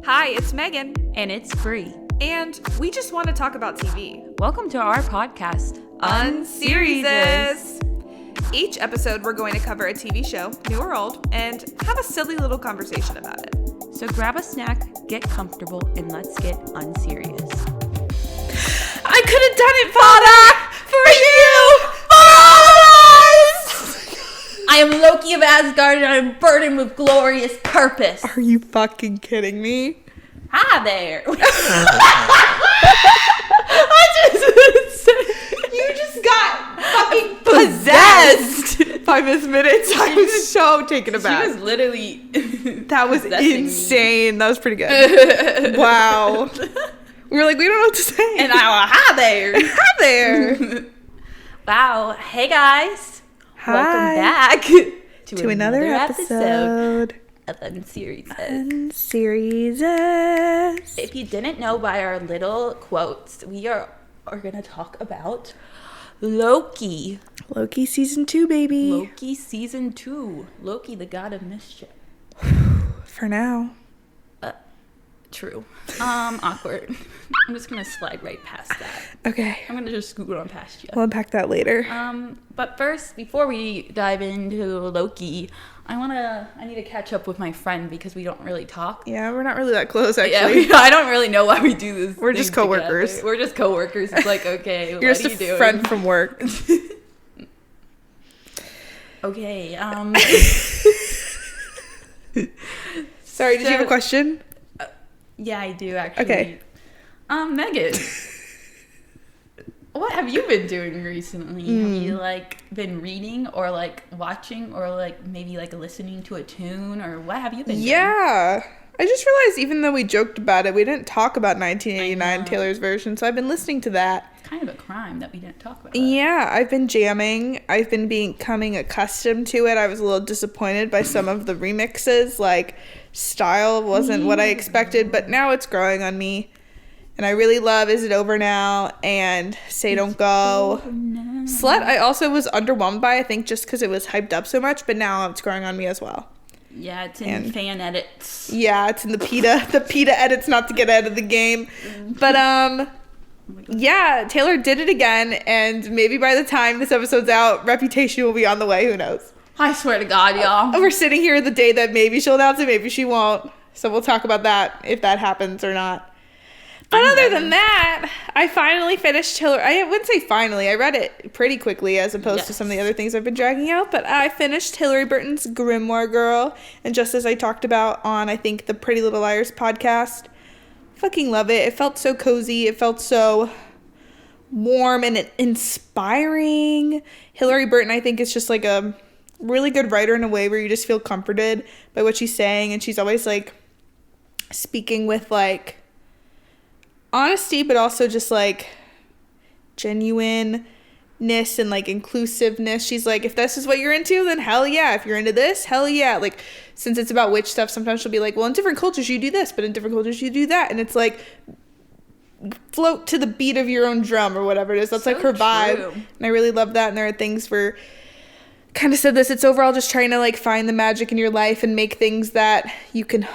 Hi, it's Megan. And it's Bree. And we just want to talk about TV. Welcome to our podcast, Unseriesous. Each episode, we're going to cover a TV show, new or old, and have a silly little conversation about it. So grab a snack, get comfortable, and let's get unserious. I could have done it, Father, for you, for all of us! I am Loki of Asgard, and I'm burdened with glorious purpose. Are you fucking kidding me? Hi there. You just got fucking possessed 5 minutes. I was so taken aback. She was literally that was insane. That was pretty good. Wow. We were like, we don't know what to say. And I went, hi there. Hi there. Wow. Hey, guys. Hi. Welcome back to another episode of Unseriesous. Unseriesous. If you didn't know by our little quotes, we are going to talk about Loki. Loki season 2, baby. Loki season 2. Loki, the god of mischief. For now. True. Awkward. I'm just going to slide right past that. Okay. I'm going to just scoot on past you. We'll unpack that later. But first, before we dive into Loki, I need to catch up with my friend because we don't really talk. Yeah, we're not really that close, actually. Yeah, I don't really know why we do this. We're just coworkers. Together. We're just coworkers. It's like, okay, You're what just are you doing? friend from work. Okay. Sorry, did you have a question? Yeah, I do, actually. Okay. Megan, what have you been doing recently? Have you, been reading or, watching or, maybe, listening to a tune? Or what have you been doing? Yeah. I just realized even though we joked about it, we didn't talk about 1989 Taylor's version, so I've been listening to that. It's kind of a crime that we didn't talk about it. Yeah, I've been jamming. I've been becoming accustomed to it. I was a little disappointed by some of the remixes. Style wasn't what I expected, but now it's growing on me. And I really love Is It Over Now and Say Don't Go. Slut, I also was underwhelmed by, I think, just because it was hyped up so much, but now it's growing on me as well. Yeah, it's in fan edits. Yeah, it's in the PETA edits, not to get out of the game. But, yeah, Taylor did it again, and maybe by the time this episode's out, Reputation will be on the way, who knows? I swear to God, y'all. We're sitting here the day that maybe she'll announce it, maybe she won't. So we'll talk about that, if that happens or not. But other than that, I finally finished Taylor. I wouldn't say finally. I read it pretty quickly as opposed to some of the other things I've been dragging out. But I finished Hillary Burton's Grimoire Girl. And just as I talked about on, I think, the Pretty Little Liars podcast, fucking love it. It felt so cozy. It felt so warm and inspiring. Hillary Burton, I think, is just a really good writer in a way where you just feel comforted by what she's saying. And she's always, speaking with, honesty, but also just genuineness and inclusiveness. She's if this is what you're into, then hell yeah. If you're into this, hell yeah. Since it's about witch stuff, sometimes she'll be well, in different cultures you do this, but in different cultures you do that. And it's float to the beat of your own drum or whatever it is. That's so her vibe. True. And I really love that. And there are things where kind of said this, it's overall just trying to find the magic in your life and make things that you can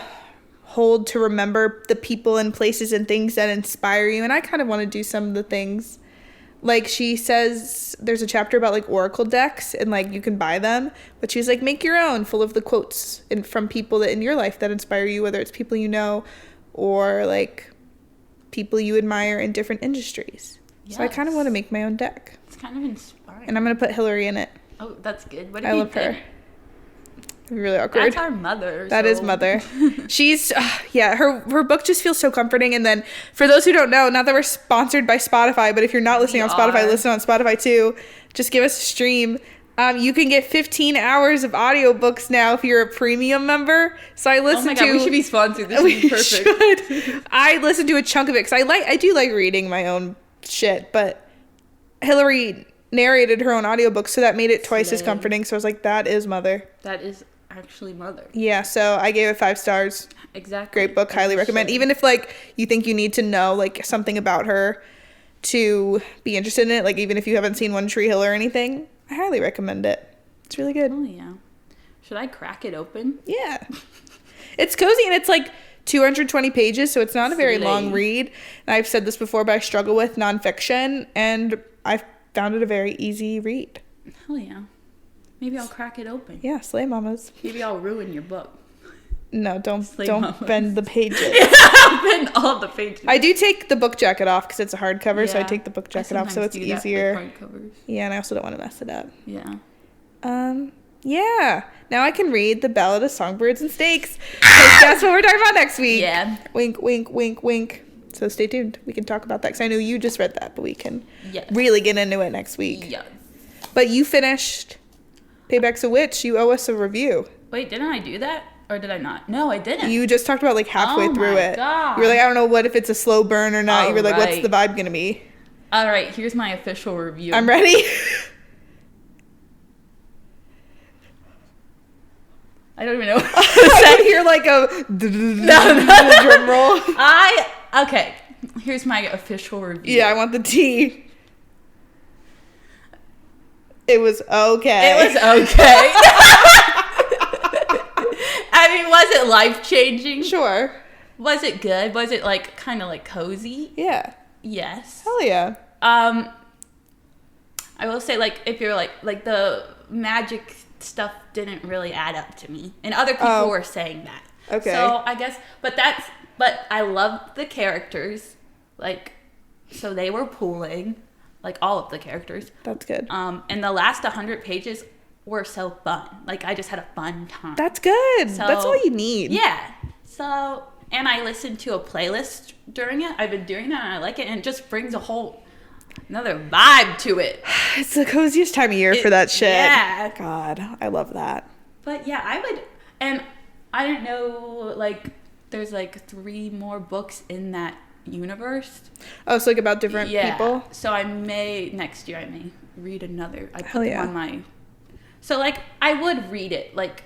hold to remember the people and places and things that inspire you. And I kind of want to do some of the things. She says there's a chapter about oracle decks and you can buy them, but she's make your own, full of the quotes from people that in your life that inspire you, whether it's people you know or people you admire in different industries. Yes. So I kind of want to make my own deck. It's kind of inspiring. And I'm going to put Hillary in it. Oh, that's good. What I love her. Really awkward. That's our mother. That is mother. She's her book just feels so comforting. And then for those who don't know, not that we're sponsored by Spotify, but if you're not listening on Spotify, listen on Spotify too. Just give us a stream. You can get 15 hours of audiobooks now if you're a premium member. So I listen to. Oh my God, we should be sponsored. This would be perfect. Should. I listen to a chunk of it because I do like reading my own shit, but Hillary narrated her own audiobook, so that made it twice as comforting. So I was that is mother. That is actually mother. Yeah, so I gave it 5 stars. Exactly. Great book, highly recommend. Even if you think you need to know something about her to be interested in it, even if you haven't seen One Tree Hill or anything, I highly recommend it. It's really good. Oh yeah. Should I crack it open? Yeah. It's cozy and it's 220 pages, so it's not a very long Slay. read. And I've said this before, but I struggle with nonfiction, and I found it a very easy read. Hell yeah. Maybe I'll crack it open. Yeah, slay mamas. Maybe I'll ruin your book. No, don't mamas. bend the pages. I'll bend all the pages. I do take the book jacket off because it's a hardcover, so I Yeah. take the book I jacket off so sometimes it's do that with easier. hardcovers. Yeah, and I also don't want to mess it up. Yeah. Yeah. Now I can read The Ballad of Songbirds and Snakes. Because that's what we're talking about next week. Yeah. Wink, wink, wink, wink. So stay tuned. We can talk about that because I know you just read that, but we can Yes. really get into it next week. Yes. But you finished Payback's a Witch. You owe us a review. Wait, didn't I do that? Or did I not? No, I didn't. You just talked about like halfway Oh through my it. God. You were like, I don't know what if it's a slow burn or not. You were like, what's Alright. the vibe gonna be? All right, here's my official review. I'm ready. I don't even know. I can hear like a drum roll. Okay, here's my official review. Yeah, I want the tea. It was okay. It was okay. I mean, was it life-changing? Sure. Was it good? Was it like kind of like cozy? Yeah. Yes. Hell yeah. I will say, like, if you're like the magic stuff didn't really add up to me, and other people were saying that. Okay. So I guess, but I loved the characters, like, so they were pulling, like all of the characters. That's good. And the last 100 pages were so fun. Like, I just had a fun time. That's good. So- That's all you need. Yeah. So, and I listened to a playlist during it. I've been doing that and I like it, and it just brings a whole another vibe to it. It's the coziest time of year for that shit. Yeah. God, I love that. But yeah, I would, and I didn't know, like, there's like 3 more books in that universe. Oh, so like about different people? So next year I may read another. I put Hell them yeah. on my, so like, I would read it. Like,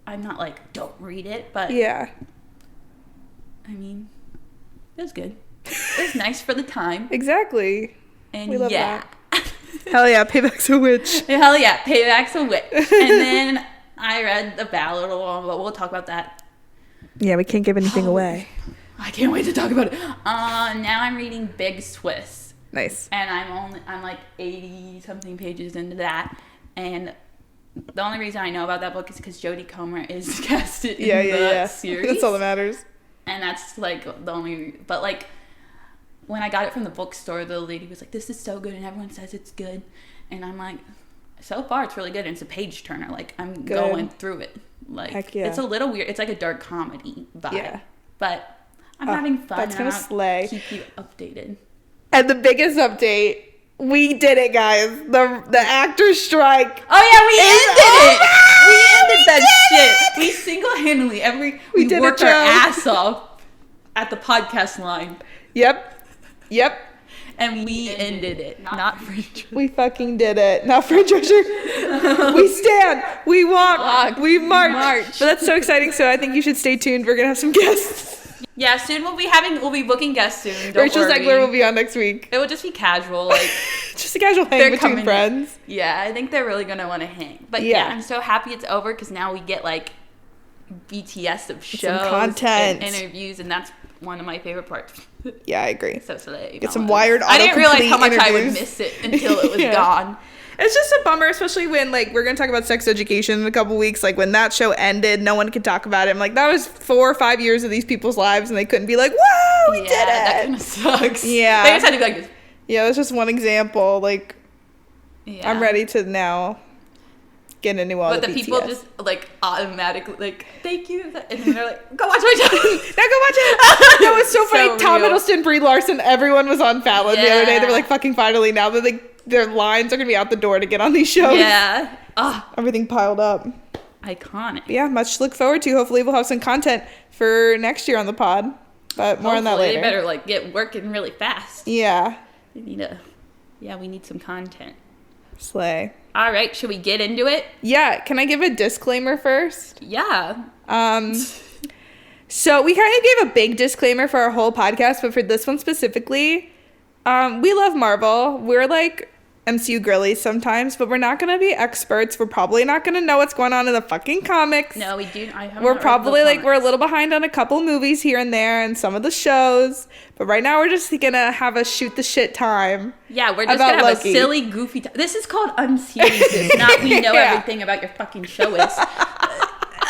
I'm not like, don't read it, but Yeah. I mean, it was good. It was nice for the time. Exactly. And We love yeah. Hell yeah, Payback's a Witch. Hell yeah, Payback's a Witch. And then I read The Ballad of Long, but we'll talk about that. Yeah, we can't give anything away. I can't wait to talk about it. Now I'm reading Big Swiss. Nice. And I'm like 80 something pages into that. And the only reason I know about that book is because Jodie Comer is casted in the series. That's all that matters. And that's like the only, but like when I got it from the bookstore, the lady was like, this is so good and everyone says it's good. And I'm like, so far it's really good. And it's a page turner. Like, I'm going through it. Like, Heck yeah. it's a little weird. It's like a dark comedy vibe. Yeah. But I'm having fun. That's gonna slay. Keep you updated. And the biggest update, we did it, guys. The actors strike. Oh yeah, we ended it. We ended that did shit. We single-handedly We did it, worked our Joe. ass off at the podcast line, Yep. and we ended it. Not for We fucking did it. Not for a treasure. We stand. We walk. We march. But that's so exciting. So I think you should stay tuned. We're gonna have some guests. Yeah, soon we'll be booking guests soon. Don't Rachel worry. Zegler will be on next week. It will just be casual, like Just a casual hang they're between coming in. friends. Yeah, I think they're really gonna want to hang. But yeah, Yeah. I'm so happy it's over because now we get like BTS of shows, content. and interviews, and that's one of my favorite parts. Yeah, I agree. So slay. Get some wired I didn't realize how much autocomplete I would interviews. miss it until it was Yeah. gone. It's just a bummer, especially when, like, we're going to talk about sex education in a couple weeks. Like, when that show ended, no one could talk about it. I'm like, that was 4 or 5 years of these people's lives, and they couldn't be like, whoa, we did it. That kind of sucks. Yeah. They just had to be like this. Yeah, that's just one example. Like, Yeah. I'm ready to now get into all But the the BTS. people just, like, automatically, like, thank you. And then they're like, go watch my show. Now go watch it. That was so funny. So Tom real. Hiddleston, Brie Larson, everyone was on Fallon the other day. They were Yeah. like, fucking finally. Now they're like, their lines are going to be out the door to get on these shows. Yeah. Everything piled up. Iconic. Yeah, much to look forward to. Hopefully we'll have some content for next year on the pod. But more on that Hopefully later. They better, like, get working really fast. Yeah. We need some content. Slay. All right, should we get into it? Yeah, can I give a disclaimer first? Yeah. So we kind of gave a big disclaimer for our whole podcast, but for this one specifically, we love Marvel. We're like MCU girlies sometimes, but we're not going to be experts. We're probably not going to know what's going on in the fucking comics. No, we do. We're probably like, we're a little behind on a couple movies here and there and some of the shows. But right now we're just going to have a shoot the shit time. Yeah, we're just going to have a silly, goofy time. This is called unseriesous, not we know everything about your fucking show is.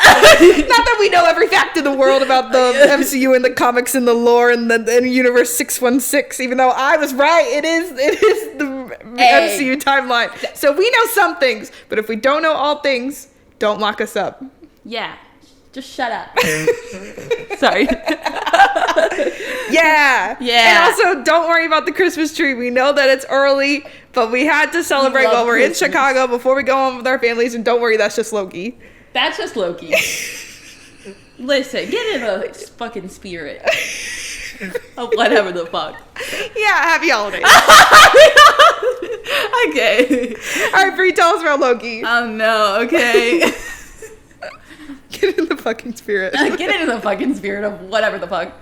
Not that we know every fact in the world about the MCU and the comics and the lore and the universe 616, even though I was right. It is the MCU timeline. So we know some things, but if we don't know all things, don't lock us up. Yeah. Just shut up. Sorry. Yeah. And also, don't worry about the Christmas tree. We know that it's early, but we had to celebrate while we're in Chicago before we go home with our families. And don't worry, that's just Loki. That's just Loki. Listen, get in the fucking spirit of whatever the fuck. Yeah, happy holidays. Okay. All right, Bree, tell us about Loki. No, okay. Get in the fucking spirit. Get into the fucking spirit of whatever the fuck.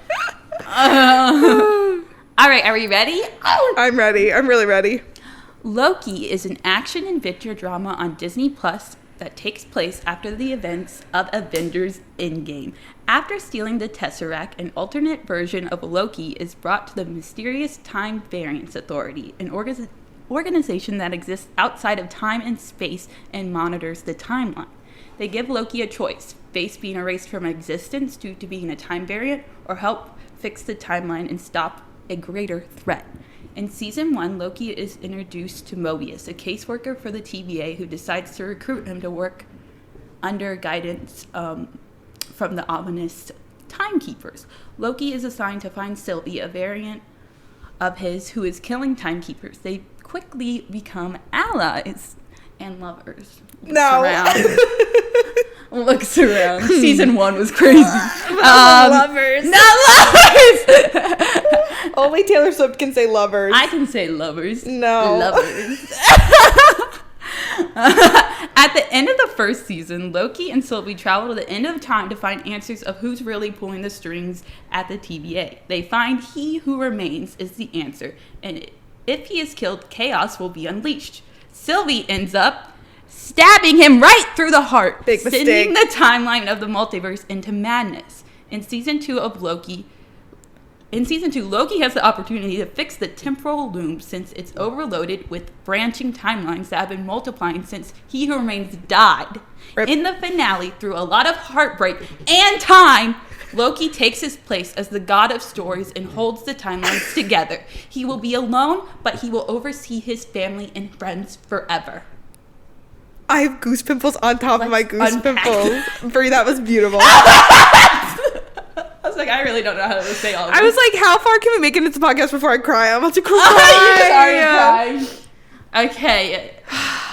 All right, are we ready? I'm ready. I'm really ready. Loki is an action-adventure drama on Disney Plus that takes place after the events of Avengers Endgame. After stealing the Tesseract, an alternate version of Loki is brought to the mysterious Time Variance Authority, an organization that exists outside of time and space and monitors the timeline. They give Loki a choice: face being erased from existence due to being a time variant, or help fix the timeline and stop a greater threat. In Season 1, Loki is introduced to Mobius, a caseworker for the TVA who decides to recruit him to work under guidance from the ominous Timekeepers. Loki is assigned to find Sylvie, a variant of his who is killing Timekeepers. They quickly become allies and lovers. Looks around. Season 1 was crazy. Lovers. Not lovers! Only Taylor Swift can say lovers. I can say lovers. No. Lovers. At the end of the first season, Loki and Sylvie travel to the end of time to find answers of who's really pulling the strings at the TVA. They find he who remains is the answer, and if he is killed, chaos will be unleashed. Sylvie ends up stabbing him right through the heart, sending the timeline of the multiverse into madness. In season 2, Loki has the opportunity to fix the temporal loom since it's overloaded with branching timelines that have been multiplying since He Who Remains died. Rip. In the finale, through a lot of heartbreak and time, Loki takes his place as the god of stories and holds the timelines together. He will be alone, but he will oversee his family and friends forever. I have goose pimples on top of my goose pimples. Brie, that was beautiful. I was like, I really don't know how to say all of this. I was like, how far can we make it into the podcast before I cry? I'm about to cry. You're already crying. Okay.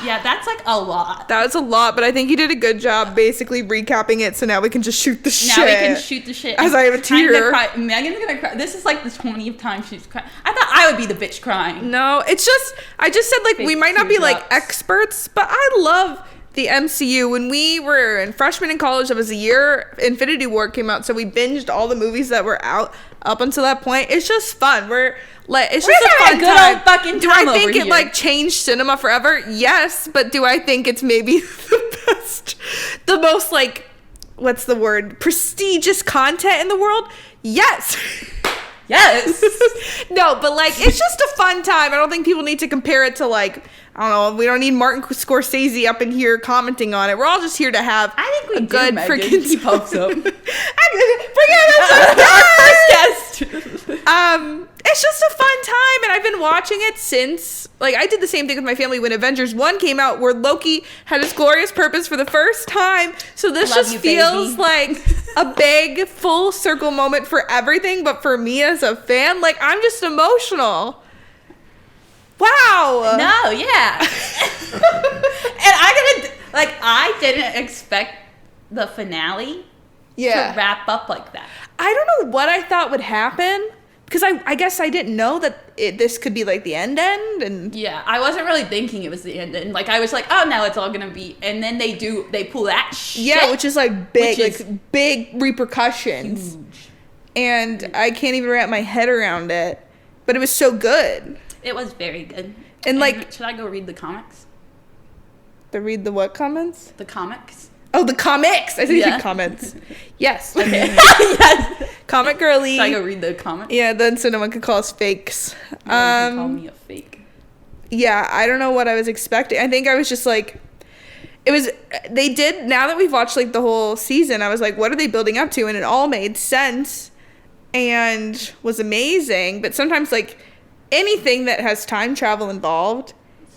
Yeah, that's like a lot. That was a lot, but I think you did a good job basically recapping it, so now we can just shoot the shit. Now we can shoot the shit. As I have a tear. Megan's gonna cry. This is like the 20th time she's crying. I thought I would be the bitch crying. No, it's just, I just said like, we might not be like experts, but I love the MCU. When we were in freshman in college, that was the year Infinity War came out, so we binged all the movies that were out up until that point. It's just fun. It's just a fun time. Old fucking do time I think it here. like changed cinema forever? Yes, but do I think it's maybe the best, the most like, what's the word, prestigious content in the world? Yes. Yes. No, but like, it's just a fun time. I don't think people need to compare it to like, I don't know, we don't need Martin Scorsese up in here commenting on it. We're all just here to have a good freaking He pops up. Bring in our first guest. It's just a fun time, and I've been watching it since, like, I did the same thing with my family when Avengers 1 came out, where Loki had his glorious purpose for the first time. So this just feels like a big full circle moment for everything, but for me as a fan, like, I'm just emotional. Wow. No, yeah. And I didn't expect the finale to wrap up like that. I don't know what I thought would happen, because I guess I didn't know that this could be like the end, and yeah, I wasn't really thinking it was the end, and like I was like, oh, now it's all gonna be, and then they pull that shit, yeah, which is like big repercussions, huge. And I can't even wrap my head around it, but it was so good. It was very good. And like, should I go read the comics? Read the what comments? The comics. Oh, the comics! I said you comments. Yes. Okay. Yes. Comic girly. Should I go read the comics? Yeah, then so no one could call us fakes. No one can call me a fake. Yeah, I don't know what I was expecting. I think I was just like, they did, now that we've watched like the whole season, I was like, what are they building up to? And it all made sense and was amazing. But sometimes like anything that has time travel involved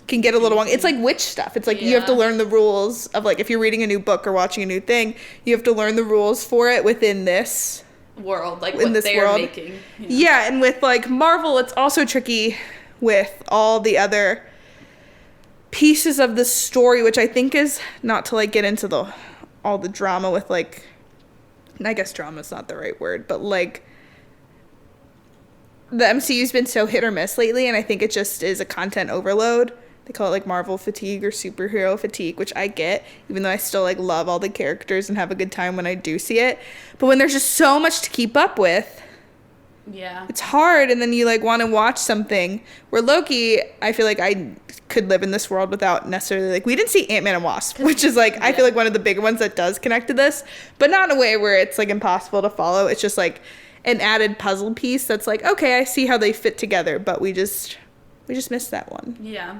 can get a little long. It's like witch stuff. It's like you have to learn the rules of like, if you're reading a new book or watching a new thing, you have to learn the rules for it within this world, like in what this they're world. making. Yeah, and with like Marvel, it's also tricky with all the other pieces of the story, which I think is not to like get into all the drama with like, I guess drama is not the right word, but like the MCU's been so hit or miss lately, and I think it just is a content overload. They call it like Marvel fatigue or superhero fatigue, which I get, even though I still like love all the characters and have a good time when I do see it. But when there's just so much to keep up with, it's hard, and then you like want to watch something. Where Loki, I feel like I could live in this world without necessarily like, we didn't see Ant-Man and Wasp, which is like I feel like one of the big ones that does connect to this, but not in a way where it's like impossible to follow. It's just like an added puzzle piece that's like, okay, I see how they fit together, but we just missed that one. Yeah.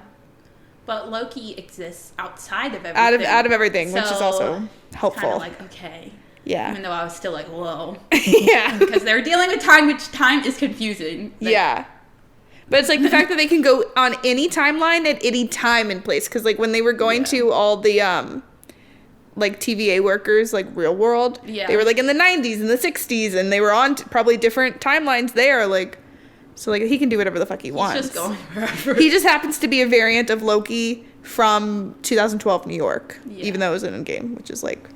But Loki exists outside of everything. Out of everything, so which is also helpful. Kind of like, okay. Yeah. Even though I was still like, whoa. Yeah. Because they're dealing with time, which time is confusing. Like, yeah. But it's like the fact that they can go on any timeline at any time and place. Because like when they were going to all the like TVA workers, like real world, they were like in the 90s and the 60s, and they were on probably different timelines there. Like, so like he can do whatever the fuck he wants. He's just going wherever. He just happens to be a variant of Loki from 2012 New York, even though it was in a game, which is like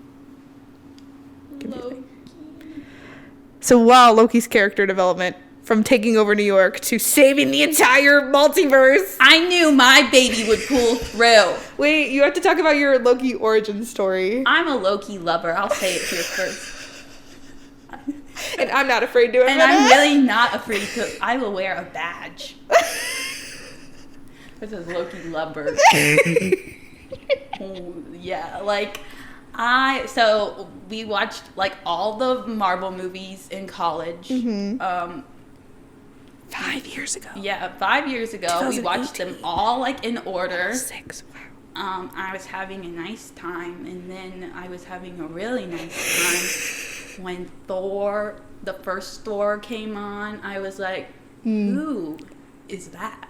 confusing. So wow, Loki's character development from taking over New York to saving the entire multiverse. I knew my baby would pull through. Wait, you have to talk about your Loki origin story. I'm a Loki lover. I'll say it here first. And I'm not afraid to admit And I'm really not afraid to. I will wear a badge. This is Loki lover. Oh, yeah, like so we watched like all the Marvel movies in college. 5 years ago. Yeah, 5 years ago. We watched them all like in order. 6. Wow. I was having a nice time, and then I was having a really nice time when the first Thor came on. I was like, who is that?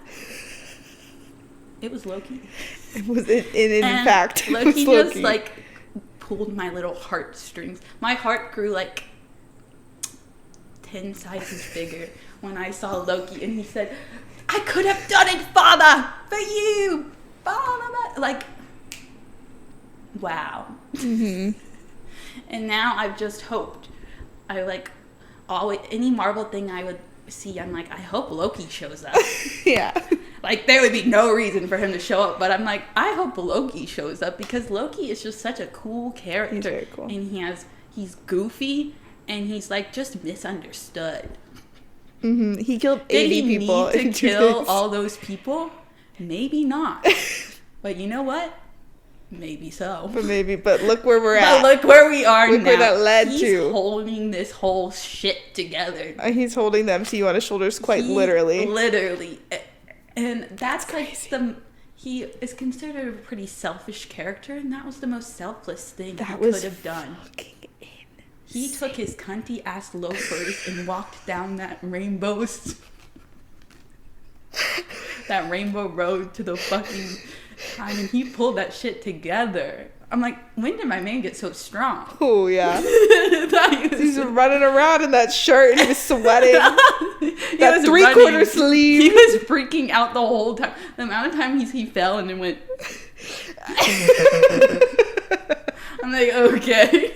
It was Loki. It was in fact. Loki, it was Loki just like pulled my little heartstrings. My heart grew like 10 sizes bigger when I saw Loki, and he said, I could have done it, Father, for you. Father. Like, wow. And now I've just hoped. I like always, any Marvel thing I would see, I'm like, I hope Loki shows up. Yeah. Like, there would be no reason for him to show up, but I'm like, I hope Loki shows up, because Loki is just such a cool character. He's very cool. And he's goofy, and he's like just misunderstood. He killed 80 people. Did he need to kill all those people? Maybe not. But you know what? Maybe so. But look where we're at. But look where we are now. Look where that led He's to. holding this whole shit together. He's holding the MCU on his shoulders quite literally. Literally. And that's like he is considered a pretty selfish character, and that was the most selfless thing he could have done. He took his cunty ass loafers and walked down that rainbow road to the fucking time, and he pulled that shit together. I'm like, when did my man get so strong? Oh, yeah. He's running around in that shirt, and he was sweating. That three-quarter sleeve. He was freaking out the whole time. The amount of time he fell and then went. I'm like, okay.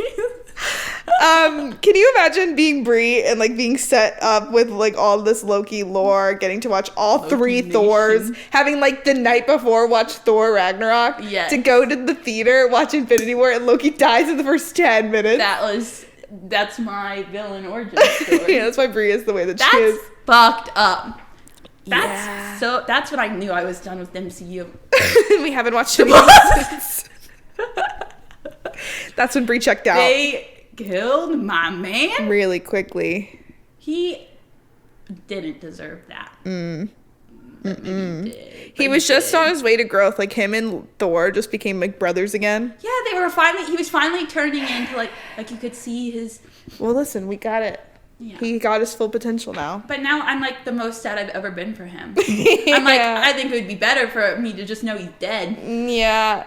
Can you imagine being Brie and like being set up with like all this Loki lore, getting to watch all Loki 3 Nation. Thors, having like the night before watch Thor Ragnarok, to go to the theater, watch Infinity War, and Loki dies in the first 10 minutes. That's my villain origin story. Yeah, that's why Brie is the way that she is. That's fucked up. That's when I knew I was done with MCU. We haven't watched it since. That's when Brie checked out. They killed my man really quickly. He didn't deserve that. But maybe he did. He was just on his way to growth. Like, him and Thor just became like brothers again. Yeah, he was finally turning into like you could see his. Well, listen, we got it. Yeah. He got his full potential now. But now I'm like the most sad I've ever been for him. I'm like, I think it would be better for me to just know he's dead. Yeah.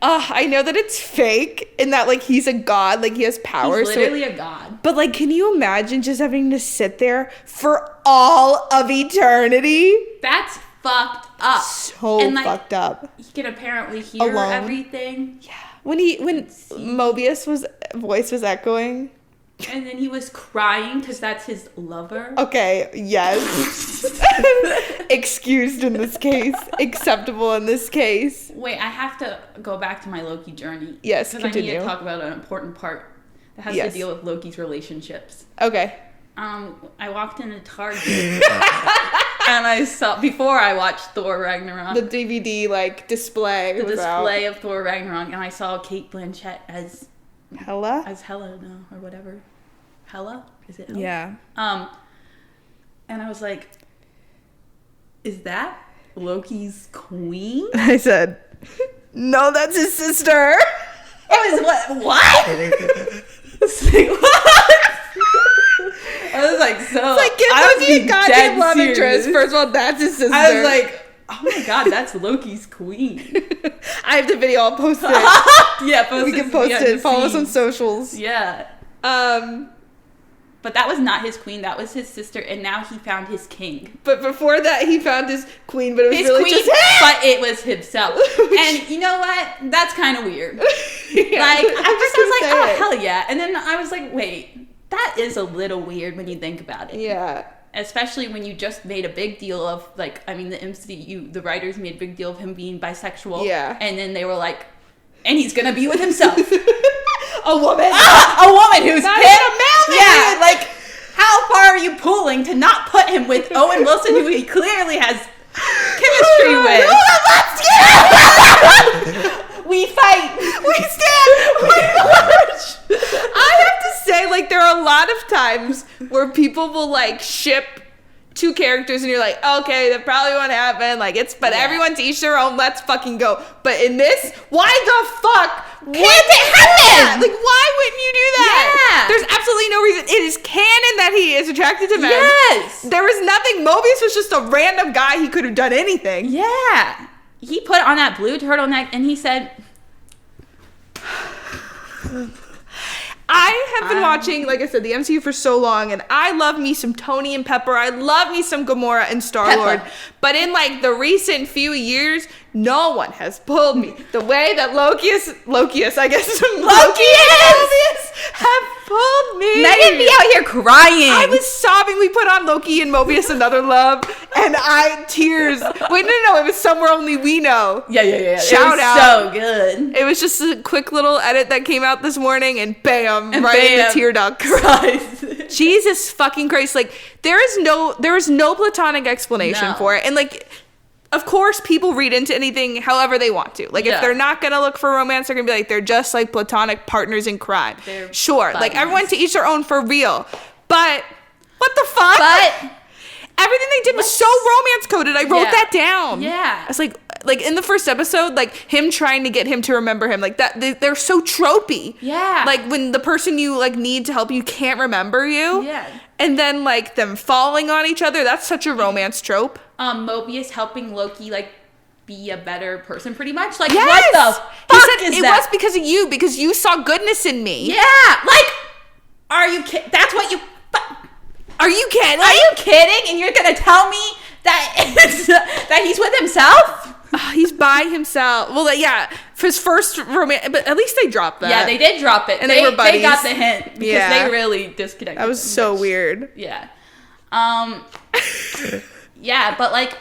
I know that it's fake and that like he's a god, like he has power. He's literally a god. But like, can you imagine just having to sit there for all of eternity? That's fucked up. So and, like, fucked up. He can apparently hear Alone. Everything. Yeah. When Mobius' voice was echoing. And then he was crying because that's his lover. Okay, yes. Excused in this case. Acceptable in this case. Wait, I have to go back to my Loki journey. Yes, because continue. I need to talk about an important part that has to deal with Loki's relationships. Okay. I walked into Target and I saw, before I watched Thor Ragnarok, the DVD like display. The display of Thor Ragnarok, and I saw Kate Blanchett as Hela? As Hela, no, or whatever. Hela? Is it Hela? Yeah. And I was like, is that Loki's queen? I said, no, that's his sister. It was what? What? I was like, so. It's like, give Loki a goddamn love interest. First of all, that's his sister. I was like, oh my god, that's Loki's queen. I have the video, I'll post it. Yeah, we can post it. Follow us on socials. Yeah. But that was not his queen. That was his sister, and now he found his king. But before that, he found his queen, but it was his really queen, just but it was himself. And you know what? That's kind of weird. Yeah, like, I was like, oh, it. hell yeah. And then I was like, wait, that is a little weird when you think about it. Yeah. Especially when you just made a big deal of, like, I mean, the MCU, the writers made a big deal of him being bisexual. Yeah. And then they were like, and he's gonna be with himself. A woman. A woman who's not picked. a male. Yeah, like, how far are you pulling to not put him with Owen Wilson, who he clearly has chemistry with? We fight. We stand. We march. I have to say, like, there are a lot of times where people will like ship two characters and you're like, okay, that probably won't happen. Like, but everyone's each their own. Let's fucking go. But in this, why the fuck can't it happen? Like, why wouldn't you do that? Yeah. There's absolutely no reason. It is canon that he is attracted to men. Yes. There was nothing. Mobius was just a random guy. He could have done anything. Yeah. He put on that blue turtleneck and he said, I have been watching, like I said, the MCU for so long, and I love me some Tony and Pepper. I love me some Gamora and Star-Lord. But in, like, the recent few years, no one has pulled me the way that Loki and Mobius have pulled me. Megan be out here crying. I was sobbing. We put on Loki and Mobius Another Love, and tears. Wait, no, it was Somewhere Only We Know. Yeah. Shout out. So good. It was just a quick little edit that came out this morning, and bam, and right in bam, the tear duct. Jesus fucking Christ. Like, there is no platonic explanation for it. And, like, of course, people read into anything however they want to. Like, if they're not going to look for romance, they're going to be like, they're just, like, platonic partners in crime. Sure. Like, everyone to each their own for real. But, what the fuck? But everything they did was so romance coded. I wrote that down. Yeah. I was like in the first episode, like, him trying to get him to remember him. Like, that, they're so tropey. Yeah. Like, when the person you, like, need to help you can't remember you. Yeah. And then, like, them falling on each other. That's such a romance trope. Mobius helping Loki, like, be a better person, pretty much. Like, yes! what the fuck is it that? It was because of you, because you saw goodness in me. Yeah, like, are you kidding? That's what you... Are you kidding? Are you kidding? And you're gonna tell me that he's with himself? He's by himself. Well, yeah, for his first romance, but at least they dropped that. Yeah, they did drop it. And they were buddies. They got the hint because they really disconnected. That was so weird. Yeah. Yeah, but, like,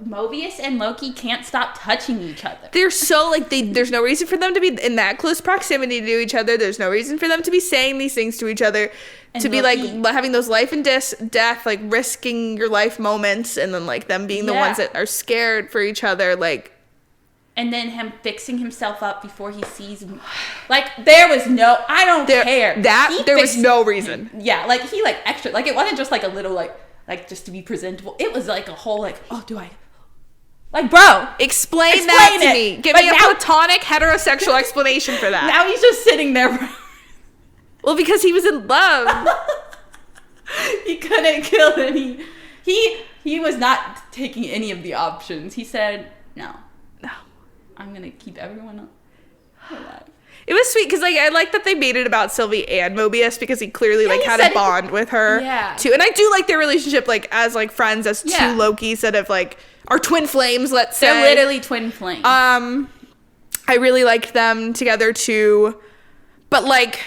Mobius and Loki can't stop touching each other. They're so, like, there's no reason for them to be in that close proximity to each other. There's no reason for them to be saying these things to each other. And to be like having those life and death, like risking your life moments, and then like them being the ones that are scared for each other, like. And then him fixing himself up before he sees him. Like, there was no, I don't care. There was no reason. Yeah, like, he, like, extra, like, it wasn't just, like, a little, like, just to be presentable. It was, like, a whole, like, oh, do I, like, bro. Explain that to me. Give me a platonic heterosexual explanation for that. Now he's just sitting there, bro. Well, because he was in love. He couldn't kill any. He was not taking any of the options. He said, no. I'm going to keep everyone alive. It was sweet because like I like that they made it about Sylvie and Mobius because he clearly like had a bond with her too. And I do like their relationship like as like friends, as two Lokis that have like are twin flames, let's say. They're literally twin flames. I really liked them together too. But like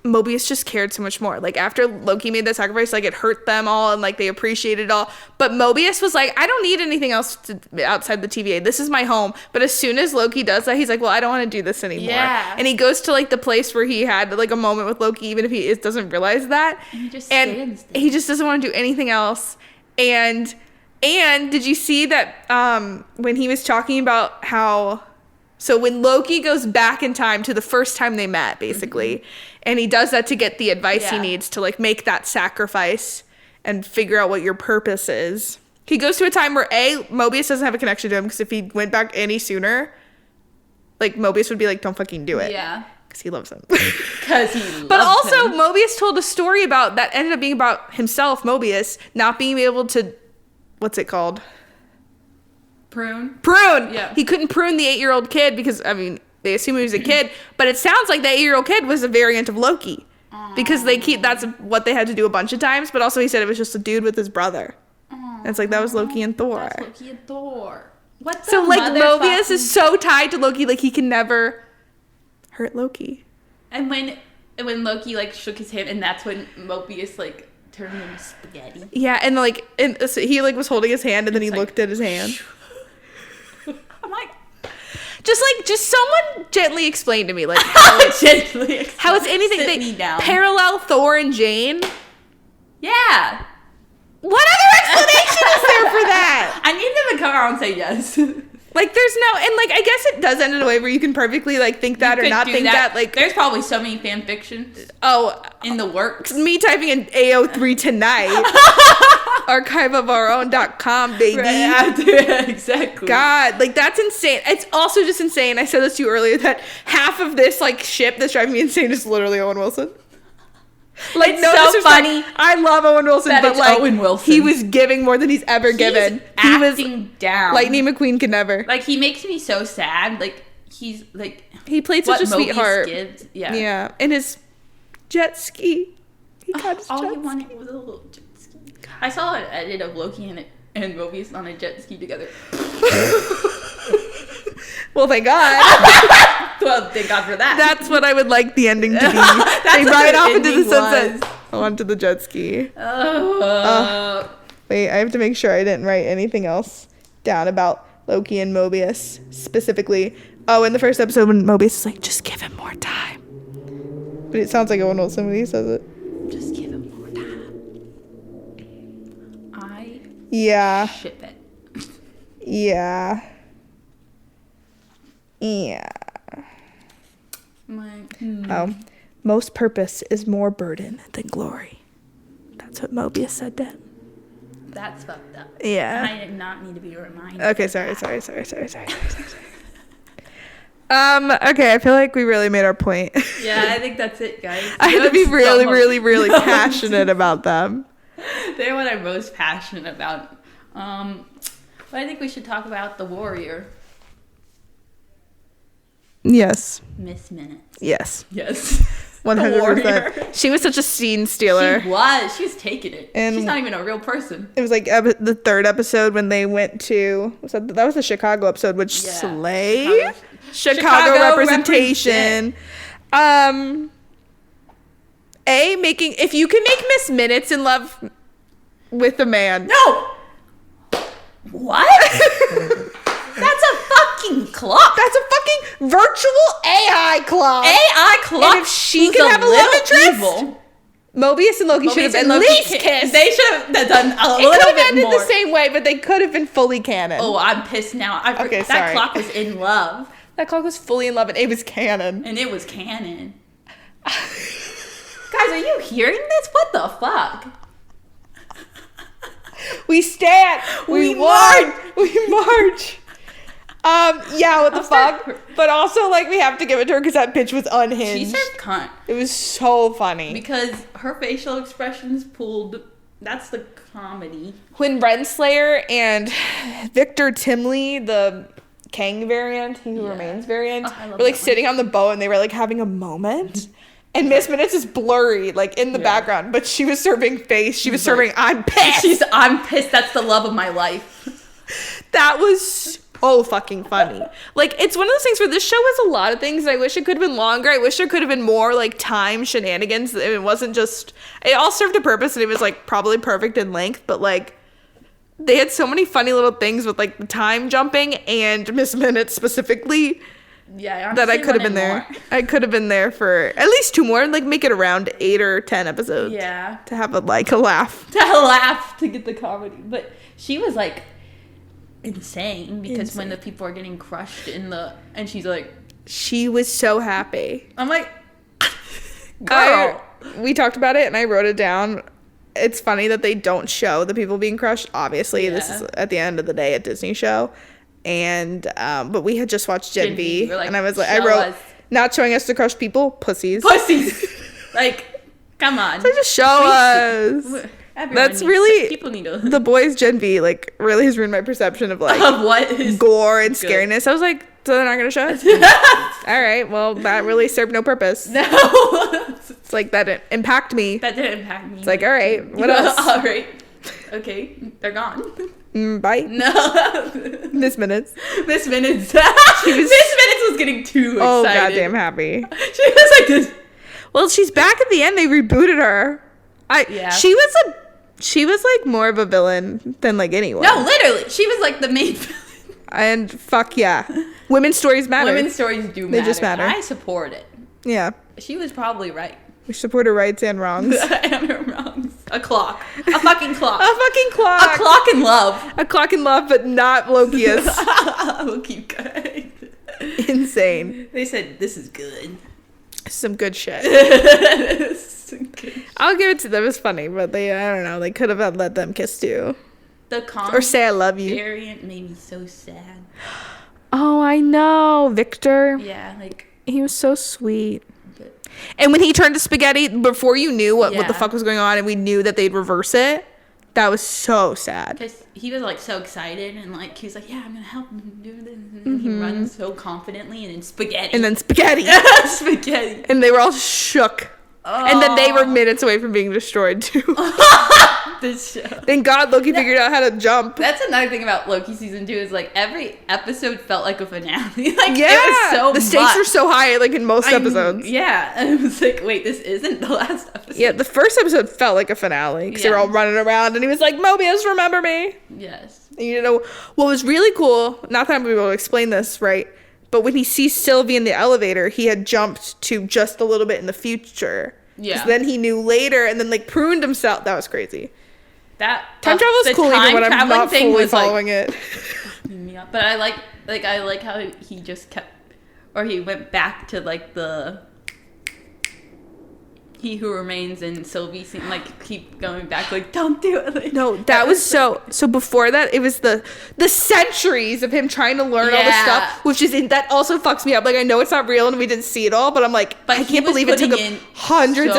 Mobius just cared so much more. Like after Loki made that sacrifice, like it hurt them all and like they appreciated it all. But Mobius was like, I don't need anything else outside the TVA. This is my home. But as soon as Loki does that, he's like, well, I don't want to do this anymore. Yeah. And he goes to like the place where he had like a moment with Loki, even if he doesn't realize that. And he just stands there. He just doesn't want to do anything else. And did you see that when he was talking about how... So when Loki goes back in time to the first time they met, basically, and he does that to get the advice he needs to, like, make that sacrifice and figure out what your purpose is. He goes to a time where, Mobius doesn't have a connection to him, because if he went back any sooner, like, Mobius would be like, don't fucking do it. Yeah. Because he loves him. Because he loves him. But also, Mobius told a story about, that ended up being about himself, Mobius, not being able to, what's it called? Prune. Yeah. He couldn't prune the 8-year-old kid because, I mean, they assume he was a kid, but it sounds like that 8-year-old kid was a variant of Loki. Because that's what they had to do a bunch of times, but also he said it was just a dude with his brother. And it's like, that was Loki and Thor. That's Loki and Thor. What the So, like, Mobius is so tied to Loki, like, he can never hurt Loki. And when Loki, like, shook his hand, and that's when Mobius, like, turned into spaghetti. Yeah, and, like, so he, like, was holding his hand, and then he looked at his hand. I'm like, just someone gently explain to me, like, how it's anything Sit me down. Parallel Thor and Jane. Yeah. What other explanation is there for that? I need them to come out and say yes. Like, there's no, and like, I guess it does end in a way where you can perfectly like think that or not think that. Like, there's probably so many fan fictions. In the works. Me typing in AO3 tonight. archiveofourown.com, baby. Right, yeah, exactly. God, like, that's insane. It's also just insane. I said this to you earlier that half of this like ship that's driving me insane is literally Owen Wilson. Like, it's so funny. I love Owen Wilson, but like Owen Wilson. He was giving more than he's ever given. He was acting down. Lightning McQueen could never. Like, he makes me so sad. Like, he's like, he played such a sweetheart. Gives. Yeah. And his jet ski. He got his all jet he wanted was a little jet ski. I saw an edit of Loki and Mobius on a jet ski together. Well, thank God. Well, thank God for that. That's what I would like the ending to be. They ride off into the sunset. Onto the jet ski. Wait, I have to make sure I didn't write anything else down about Loki and Mobius specifically. Oh, in the first episode when Mobius is like, just give him more time. But it sounds like Owen Wilson when he says it. Just give him more time. Yeah. Ship it. Yeah. Oh, most purpose is more burden than glory. That's what Mobius said to him. That's fucked up. Yeah. I did not need to be reminded. Okay, sorry. Okay, I feel like we really made our point. Yeah, I think that's it, guys. I had to be really passionate about them. They're what I'm most passionate about. But I think we should talk about the warrior. Yes. Miss Minutes. Yes. 100%. She was such a scene stealer. She was taking it. And she's not even a real person. It was like the third episode when they went to... That was the Chicago episode, which slayed. Chicago representation. If you can make Miss Minutes in love with a man... No! What? That's a fucking clock. That's a fucking virtual AI clock. AI clock. And if she can have a love interest, Mobius and Loki should have at least kissed. They should have done a little It could have bit ended more. the same way, but they could have been fully canon. Oh, I'm pissed now. Okay, that sorry. clock was in love. That clock was fully in love, and it was canon. And it was canon. Guys, are you hearing this? What the fuck? We stand. We march. We march. Yeah, what the fuck? But also, like, we have to give it to her because that bitch was unhinged. She said cunt. It was so funny. Because her facial expressions pulled... That's the comedy. When Renslayer and Victor Timley, the Kang variant, He Who Remains variant, were like sitting on the boat and they were like having a moment. And Miss Minutes is blurry, like in the background, but she was serving face. She was serving, I'm pissed. I'm pissed. That's the love of my life. That was so fucking funny. Like, it's one of those things where this show has a lot of things. And I wish it could have been longer. I wish there could have been more like time shenanigans. It wasn't just, it all served a purpose and it was like probably perfect in length, but like they had so many funny little things with like the time jumping and Miss Minutes specifically. Yeah, that I could have been there. I could have been there for at least 2 more, like make it around 8 or 10 episodes. Yeah. To have a laugh. To laugh, to get the comedy. But she was like insane because when the people are getting crushed and she's like, she was so happy. I'm like, girl. We talked about it and I wrote it down. It's funny that they don't show the people being crushed. Obviously, this is at the end of the day a Disney show. And but we had just watched Gen V, like, and I was like, I wrote, not showing us the crushed people, pussies. Like, come on. So just show us. That's really, people need to. The boys Gen V like really has ruined my perception of like of what is gore and scariness. I was like, so they're not gonna show us? All right, well that really served no purpose. No. It's like that didn't impact me. That didn't impact me. It's like, all right, what else? All right. Okay, they're gone. Bye. No. Miss Minutes. Miss Minutes. Miss Minutes was getting too excited. Oh, goddamn happy. She was like this. Well, she's back at the end. They rebooted her. She was like more of a villain than like anyone. No, literally. She was like the main villain. And fuck yeah. Women's stories matter. Women's stories do matter. They just matter. I support it. Yeah. She was probably right. We support her rights and wrongs. And her wrongs. A clock. A fucking clock. A fucking clock. A clock in love. A clock in love, but not Lokius. Loki good. Insane. They said, this is good. Some good shit. I'll give it to them. It was funny, but I don't know. They could have let them kiss too. Or say I love you. Variant made me so sad. Oh, I know. Victor. Yeah, like. He was so sweet. And when he turned to spaghetti, before you knew what the fuck was going on and we knew that they'd reverse it, that was so sad. Because he was like so excited and like he was like, yeah, I'm going to help him do this. And then he runs so confidently and then spaghetti. Spaghetti. And they were all shook. Oh. And then they were minutes away from being destroyed too. This show. Thank God Loki figured out how to jump. That's another thing about Loki season 2 is like every episode felt like a finale. Like it was so the stakes were so high like in most episodes. Yeah. And it was like, wait, this isn't the last episode. Yeah, the first episode felt like a finale because they were all running around and he was like, Mobius, remember me? Yes. And you know what was really cool, not that I'm able to explain this right, but when he sees Sylvie in the elevator, he had jumped to just a little bit in the future. Yeah. Then he knew later and then like pruned himself. That was crazy. That time travel is cool even when I'm not fully following it. Yeah, but I like how he just kept, or he went back to like the He Who Remains and Sylvie seemed like keep going back like don't do it. Like, no, that was so before that it was the centuries of him trying to learn all this stuff, which is that also fucks me up. Like I know it's not real and we didn't see it all, but I'm like, I can't believe it took him hundreds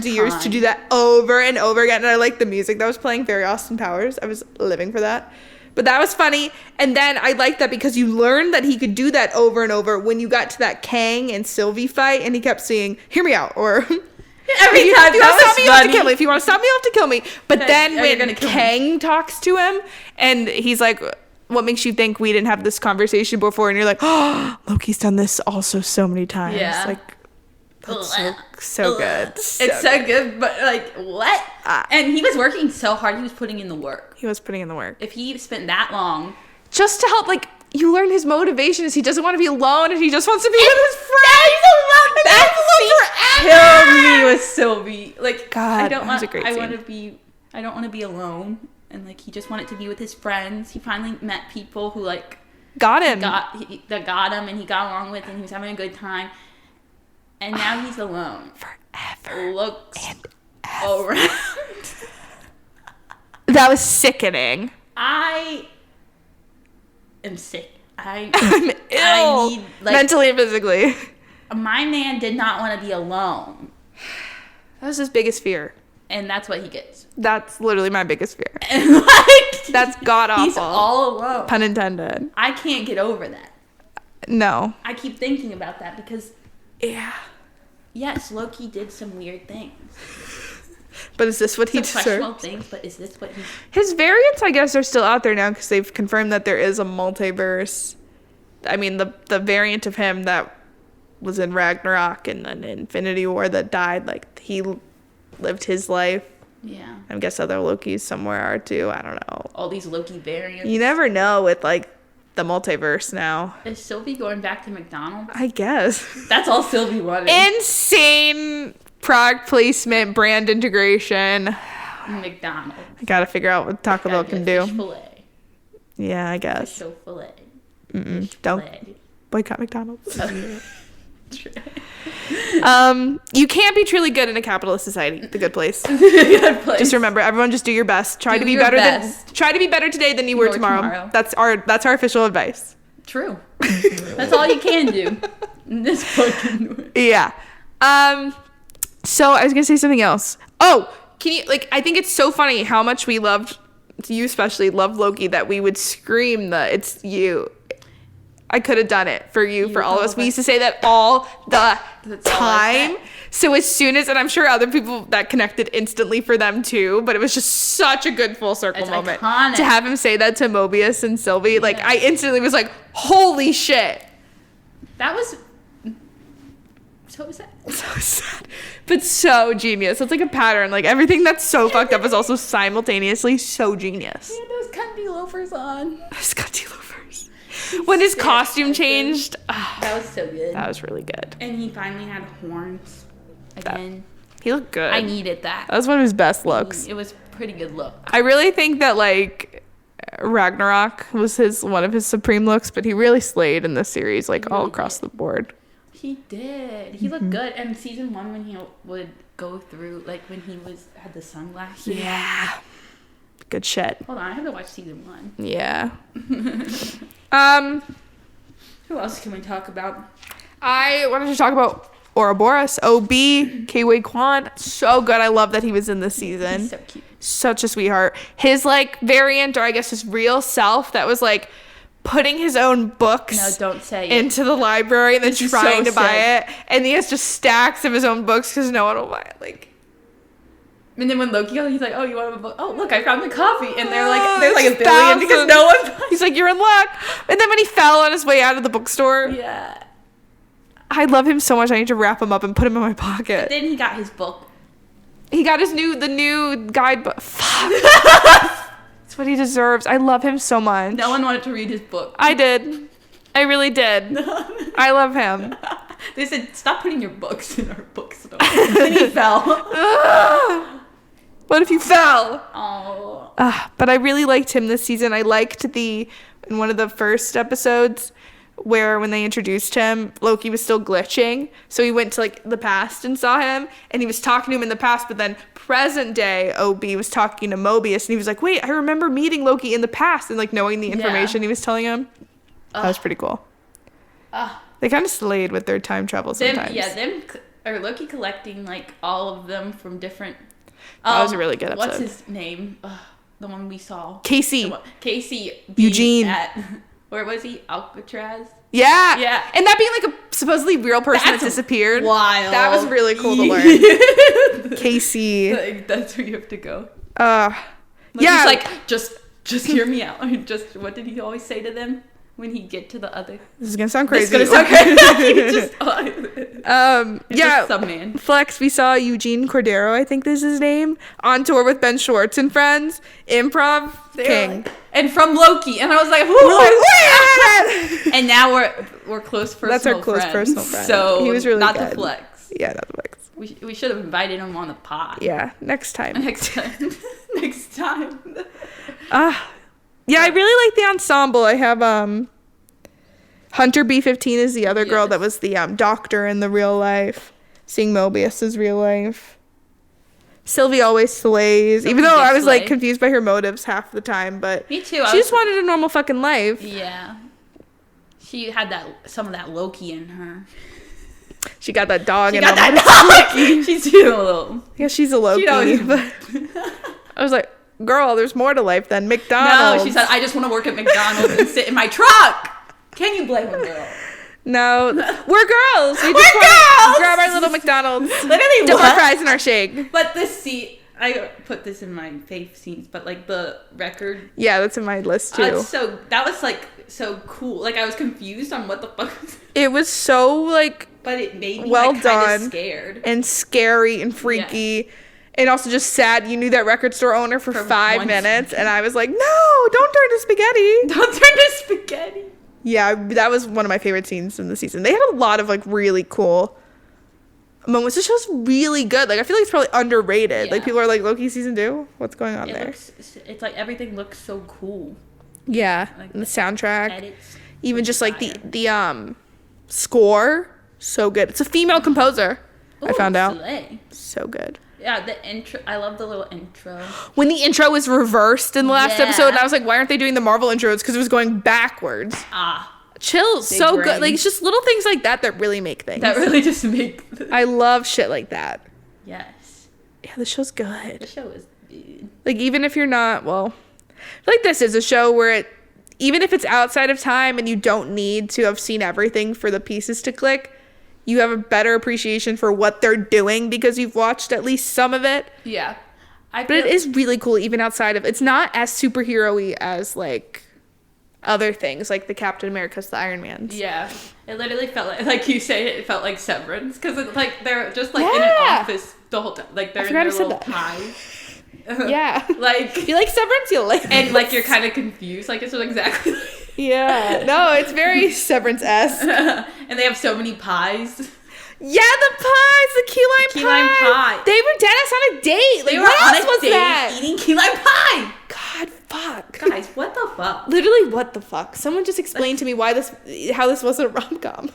of years to do that over and over again. And I like the music that was playing, very Austin Powers. I was living for that. But that was funny. And then I liked that because you learned that he could do that over and over when you got to that Kang and Sylvie fight and he kept saying, hear me out, or every time if you want to stop me, you have to kill me. If you want to stop me, you have to kill me. But then when Kang talks to him and he's like, what makes you think we didn't have this conversation before? And you're like, oh, Loki's done this also so many times. Yeah. Like, that's so good. It's so good, but like, what? And he was working so hard. He was putting in the work. He was putting in the work. If he spent that long. Just to help, like, you learn his motivation is he doesn't want to be alone and he just wants to be with his friends. He's alone. That killed me with Sylvie. Like, God, I don't that was want. a great I scene. want to be. I don't want to be alone. And like, he just wanted to be with his friends. He finally met people who like Got him. that got him, and he got along with, and he was having a good time. And now he's alone. Forever. Looks and around. That was sickening. I am sick. I'm ill. I need, like, mentally and physically. my man did not want to be alone. That was his biggest fear. And that's what he gets. That's literally my biggest fear. And like, That's god awful. he's all alone. Pun intended. I can't get over that. No. I keep thinking about that because, Yeah. yes, Loki did some weird things. But is this what he Some questionable deserves? things, but is this what he... His variants, I guess, are still out there now because they've confirmed that there is a multiverse. I mean, the variant of him that was in Ragnarok and then Infinity War that died, like, he lived his life. Yeah. I guess other Lokis somewhere are too. I don't know. All these Loki variants. You never know with, like, the multiverse now. Is Sylvie going back to McDonald's? I guess. That's all Sylvie wanted. Insane product placement, brand integration. McDonald's. I gotta figure out what Taco Bell can do. Fish fillet. Yeah, I guess. Fish fillet. Don't Fillet. boycott McDonald's. True. You can't be truly good in a capitalist society. The Good Place. Good place. Just remember, everyone, just do your best. Try Do to be your better best. try to be better today than you were tomorrow. That's our official advice. True. That's all you can do in this fucking world. Yeah. So I was gonna say something else. Oh, can you I think it's so funny how much we loved, you especially loved Loki, that we would scream the "it's you." I could have done it for you, for all of us. We used to say that all the time. So as soon as, and I'm sure other people that connected instantly for them too, but it was just such a good full circle It's moment iconic. to have him say that to Mobius and Sylvie. Like, Yeah. I instantly was like, holy shit. That was so sad. So sad, but so genius. It's like a pattern. Like, everything that's so fucked up is also simultaneously so genius. He had those cunty loafers on. His cunty loafers. When his costume changed, That was so good. that was really good. And he finally had horns again. He looked good. I needed that. That was one of his best looks. It was a pretty good look. I really think that, like, Ragnarok was one of his supreme looks, but he really slayed in this series, like, all across the board. He did. He looked good. And season 1, when he would go through, like, when he had the sunglasses. Yeah. Good shit. Hold on, I have to watch season 1. Yeah. Who else can we talk about? I wanted to talk about Ouroboros, OB, K-Wei Kwan. So good. I love that he was in this season. He's so cute. Such a sweetheart. His, like, variant, or I guess his real self, that was, like, putting his own books No, don't say it. into the library and then This is trying so to buy sick. it. And he has just stacks of his own books because no one will buy it. Like, And then when Loki goes, he's like, "Oh, you want a book? Oh, look, I found the coffee." And they're like a billion because thousands. no one buys. He's like, you're in luck. And then when he fell on his way out of the bookstore, Yeah. I love him so much. I need to wrap him up and put him in my pocket. Then he got his book. He got the new guidebook. Fuck. That's what he deserves. I love him so much. No one wanted to read his book. I did. I really did. I love him. They said, "Stop putting your books in our bookstore." And he fell. What if you fell? Oh. But I really liked him this season. I liked in one of the first episodes where when they introduced him, Loki was still glitching. So he went to, like, the past and saw him, and he was talking to him in the past, but then present day OB was talking to Mobius, and he was like, wait, I remember meeting Loki in the past, and, like, knowing the information he was telling him. That was pretty cool. They kind of slayed with their time travel sometimes. Loki collecting, like, all of them from different... That was a really good episode. What's his name? The one we saw. Casey. Casey. Eugene. Where was he? Alcatraz? Yeah. Yeah. And that being, like, a supposedly real person that disappeared. Wild. That was really cool to learn. Casey. Like, that's where you have to go. Yeah. He's like, just hear me out. Just, what did he always say to them? when he get to the other. This is gonna sound crazy. It's gonna sound crazy. Yeah. Some man. Flex. We saw Eugene Cordero, I think this is his name, on tour with Ben Schwartz and friends. Improv king. And from Loki, and I was like, who? And now we're close personal friends. That's our close personal friend. So he was really not good. the flex. Yeah, not the flex. We should have invited him on the pod. Yeah, next time. Next time. Next time. Yeah, I really like the ensemble. I have Hunter B-15 is the other girl that was the doctor in the real life. Seeing Mobius is real life. Sylvie always slays, even though I was like confused by her motives half the time, but me too. She just wanted a normal fucking life. Yeah. She had some of that Loki in her. She got that dog. She's doing a little. Yeah, she's a Loki. But I was like, girl, there's more to life than McDonald's. No, she said, I just want to work at McDonald's and sit in my truck. Can you blame a girl? No, we're girls. We just want to grab our little McDonald's. Literally, dip our fries in our shake. But this seat, I put this in my fave scenes, but like the record. Yeah, that's in my list too. That was like so cool. Like I was confused on what the fuck was. It was so like. But it made me well like, kind done of scared. And scary and freaky. Yeah. And also just sad. You knew that record store owner for 5 minutes. And I was like, no, don't turn to spaghetti. Don't turn to spaghetti. Yeah, that was one of my favorite scenes in the season. They had a lot of like really cool moments. This show's really good. Like I feel like it's probably underrated. Yeah. Like people are like, Loki season 2? What's going on there? It's like everything looks so cool. Yeah. Like, and the soundtrack. Edits. Even just like the score. So good. It's a female composer. Ooh, I found out. Slay. So good. Yeah, the intro. I love the little intro. When the intro was reversed in the last episode, and I was like, why aren't they doing the Marvel intros? Because it was going backwards. Chills. So good. Like, it's just little things like that that really make things. That really just make... I love shit like that. Yes. Yeah, the show's good. The show is good. Like, even if you're not, well... Like, this is a show where it... Even if it's outside of time and you don't need to have seen everything for the pieces to click... You have a better appreciation for what they're doing because you've watched at least some of it. Yeah. But it is really cool even outside of... It's not as superhero-y as, like, other things. Like the Captain America's, the Iron Man's. Yeah. It literally felt like you say it felt like Severance. Because, like, they're just, like, in an office the whole time. Like, they're in their little pie. Yeah. Like... You like Severance? You like And, like, you're kind of confused. Like, it's exactly like... Yeah. No, it's very Severance-esque. And they have so many pies. Yeah, the pies, the key lime pie. They were dead ass on a date. Like, what else was that? Eating key lime pie. God, fuck. Guys, what the fuck? Literally, what the fuck? Someone just explained to me how this wasn't a rom-com.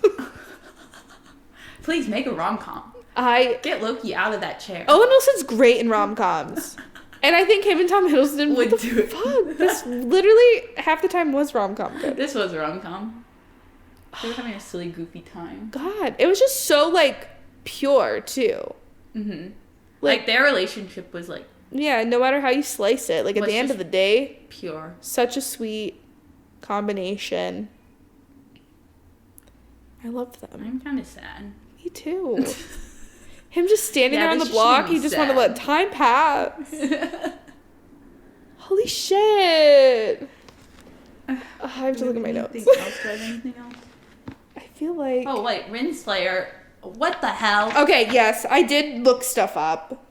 Please make a rom-com. Get Loki out of that chair. Owen Wilson's great in rom-coms. And I think him and Tom Hiddleston would do it. Fuck. This literally half the time was rom-com good. This was rom-com. They were having a silly, goofy time. God, it was just so like pure too. Mm-hmm. Like their relationship was like. Yeah, no matter how you slice it, like at the end of the day, pure. Such a sweet combination. I love them. I'm kind of sad. Me too. Him just standing there on the block, he just wanted to let time pass. Holy shit. I have to look at my notes. Do I have anything else? I feel like... Oh, wait. Renslayer. What the hell? Okay, yes. I did look stuff up.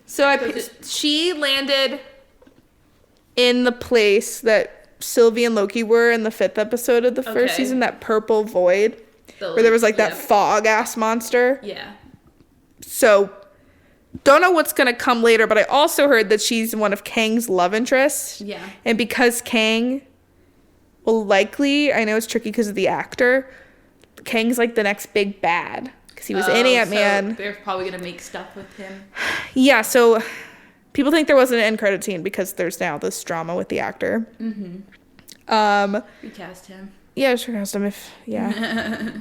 So she landed in the place that Sylvie and Loki were in the 5th episode of the first season, that purple void. Where there was like that fog-ass monster. Yeah. So, don't know what's going to come later, but I also heard that she's one of Kang's love interests. Yeah. And because Kang will likely, I know it's tricky because of the actor, Kang's like the next big bad. Because he was in Ant-Man. So they're probably going to make stuff with him. Yeah, so people think there wasn't an end credit scene because there's now this drama with the actor. Mm-hmm. Recast him. Yeah, just recast him if, yeah.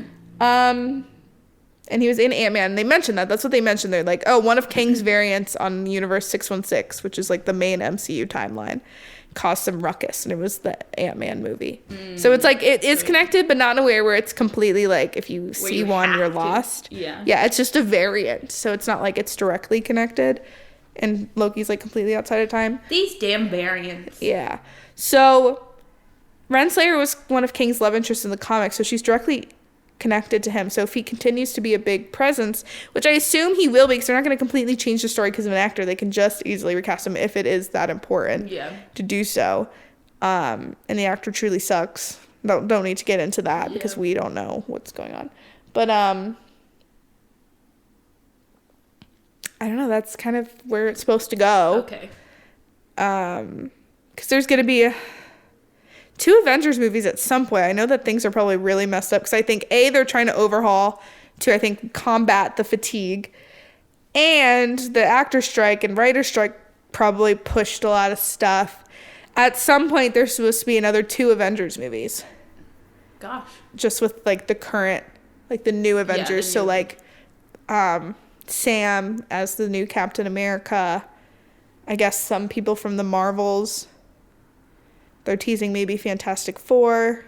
And he was in Ant-Man, and they mentioned that. That's what they mentioned. They're like, oh, one of Kang's variants on Universe 616, which is like the main MCU timeline, caused some ruckus, and it was the Ant-Man movie. So it's like, it is connected, but not in a way where it's completely like, if you see one, you're lost. Yeah. Yeah, it's just a variant, so it's not like it's directly connected, and Loki's like completely outside of time. These damn variants. Yeah. So... Renslayer was one of King's love interests in the comics, so she's directly connected to him. So if he continues to be a big presence, which I assume he will be, because they're not going to completely change the story because of an actor, they can just easily recast him if it is that important to do so. And the actor truly sucks. Don't need to get into that because we don't know what's going on. But I don't know. That's kind of where it's supposed to go. Okay. Because there's going to be 2 Avengers movies at some point. I know that things are probably really messed up because I think they're trying to overhaul to, I think, combat the fatigue, and the actor strike and writer strike probably pushed a lot of stuff. At some point, there's supposed to be another 2 Avengers movies. Gosh. Just with, like, the current, like, the new Avengers. So, like, Sam as the new Captain America. I guess some people from the Marvels. They're teasing maybe Fantastic Four.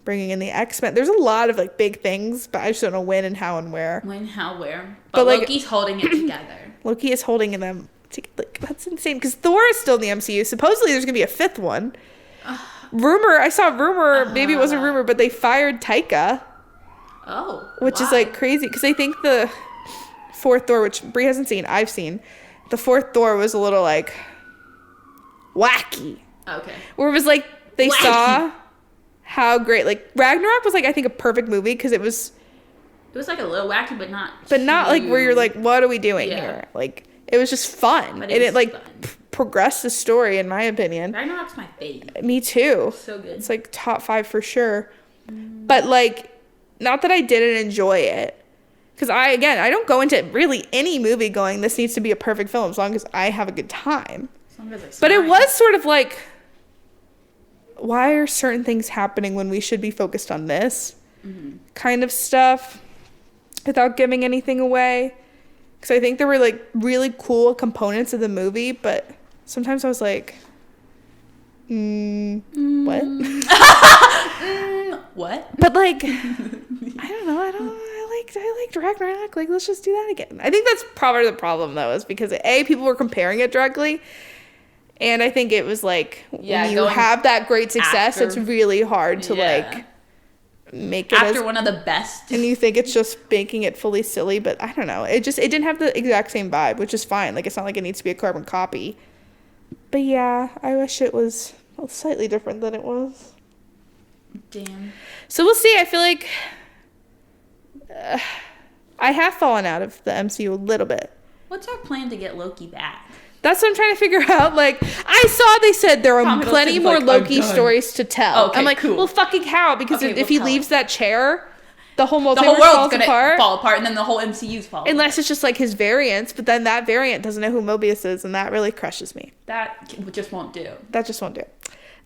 Bringing in the X-Men. There's a lot of, like, big things, but I just don't know when and how and where. When, how, where. But like, Loki's holding it together. Loki is holding them. Like, that's insane because Thor is still in the MCU. Supposedly there's gonna be a 5th one. I saw rumor, maybe it wasn't a rumor, but they fired Taika. Which is like crazy because I think the 4th Thor, which Brie hasn't seen, I've seen, the 4th Thor was a little like wacky. Okay. Where it was like they saw how great, like Ragnarok was like, I think, a perfect movie because it was like a little wacky, but not like where you're like, what are we doing here? Like, it was just fun. And it like progressed the story, in my opinion. Ragnarok's my favorite. Me too. So good. It's like top 5 for sure. But like, not that I didn't enjoy it. Because I don't go into really any movie going, this needs to be a perfect film as long as I have a good time. As long as but it was sort of like, why are certain things happening when we should be focused on this kind of stuff without giving anything away? Because I think there were like really cool components of the movie, but sometimes I was like, what? What? But like, I don't know. I liked Ragnarok. Like, let's just do that again. I think that's probably the problem though, is because people were comparing it directly. And I think it was like, when you have that great success, it's really hard to like make it after one of the best. And you think it's just making it fully silly, but I don't know. It didn't have the exact same vibe, which is fine. Like, it's not like it needs to be a carbon copy. But yeah, I wish it was slightly different than it was. Damn. So we'll see. I feel like I have fallen out of the MCU a little bit. What's our plan to get Loki back? That's what I'm trying to figure out. Like, I saw they said there are plenty more Loki stories to tell. Okay, I'm like, cool. Well, fucking how? Because if he leaves that chair, the whole multiverse world's falls gonna apart. fall apart, and then the whole MCU's fall Unless it's just like his variants, but then that variant doesn't know who Mobius is, and that really crushes me. That just won't do. That just won't do.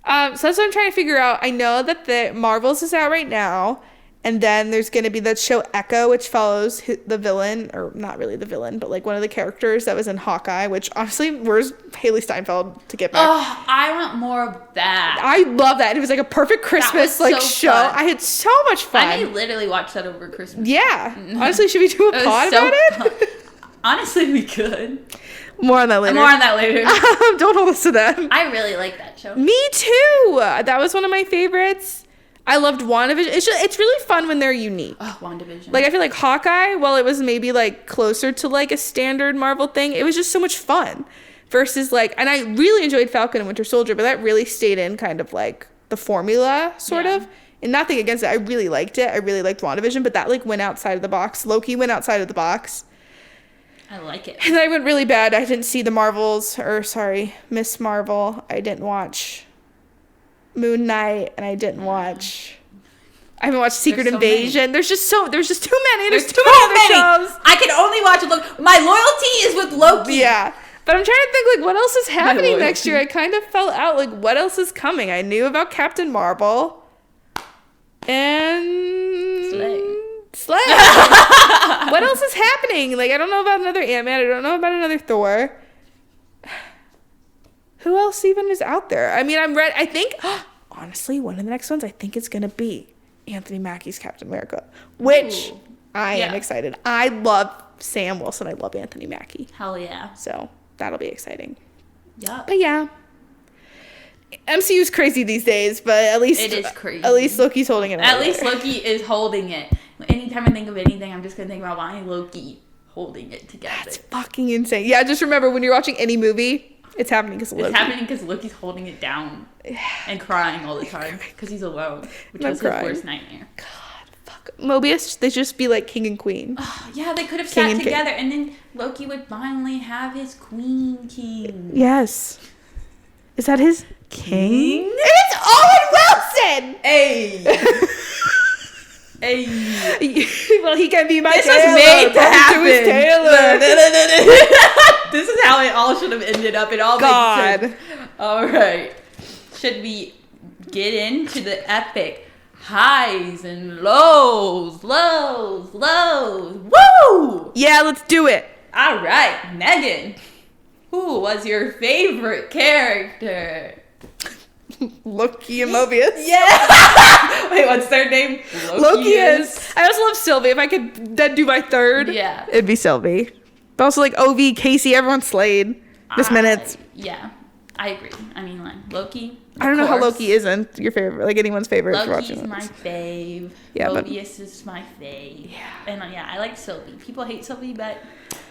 So that's what I'm trying to figure out. I know that the Marvels is out right now. And then there's going to be that show Echo, which follows the villain, or not really the villain, but like one of the characters that was in Hawkeye, which honestly, where's Haley Steinfeld to get back? Oh, I want more of that. I love that. It was like a perfect Christmas like show. Fun. I had so much fun. I may literally watch that over Christmas. Yeah. Honestly, should we do a pod about it? Honestly, we could. More on that later. Don't hold us to that. I really like that show. Me too. That was one of my favorites. I loved WandaVision. It's really fun when they're unique. Oh, WandaVision. Like, I feel like Hawkeye, while it was maybe, like, closer to, like, a standard Marvel thing, it was just so much fun. Versus, like, and I really enjoyed Falcon and Winter Soldier, but that really stayed in kind of, like, the formula, sort of. And nothing against it. I really liked it. I really liked WandaVision, but that, like, went outside of the box. Loki went outside of the box. I like it. And I went really bad. I didn't see Miss Marvel. I didn't watch Moon Knight, and I didn't watch. I haven't watched Secret Invasion. There's just too many. There's too many other shows. I can only watch Loki. My loyalty is with Loki. Yeah, but I'm trying to think like what else is happening next year. I kind of fell out. Like, what else is coming? I knew about Captain Marvel and Slay. What else is happening? Like, I don't know about another Ant-Man. I don't know about another Thor. Who else even is out there? I mean, I'm ready. I think, honestly, one of the next ones, I think it's going to be Anthony Mackie's Captain America, which I am excited. I love Sam Wilson. I love Anthony Mackie. Hell yeah. So that'll be exciting. Yeah. But yeah. MCU's crazy these days, but at least it is crazy. At least Loki's holding it. At least Loki is holding it. Anytime I think of anything, I'm just gonna think about why Loki holding it together. That's fucking insane. Yeah, just remember when you're watching any movie, it's happening because Loki. It's happening because Loki's holding it down and crying all the time because he's alone, which was his worst nightmare. God, fuck. Mobius, they should just be like king and queen. Oh, yeah, they could have sat together, and then Loki would finally have his queen king. Yes. Is that his king? And it's Owen Wilson! Hey! Hey. Well, he can be my This Taylor. was made to happen. Taylor. This is how it all should have ended up. It all God. makes sense. All right. Should we get into the epic highs and lows? Woo! Yeah, let's do it. All right, Megan. Who was your favorite character? Loki and Mobius. Yeah. Wait, what's their name? Loki is. I also love Sylvie. If I could then do my third, yeah, it'd be Sylvie. But also like Ov, Casey, everyone slayed. Miss Minutes. Yeah, I agree. I mean, like Loki. I don't know how Loki isn't your favorite, like anyone's favorite. Loki's my fave. Yeah, Mobius is my fave. Yeah, and yeah, I like Sylvie. People hate Sylvie, but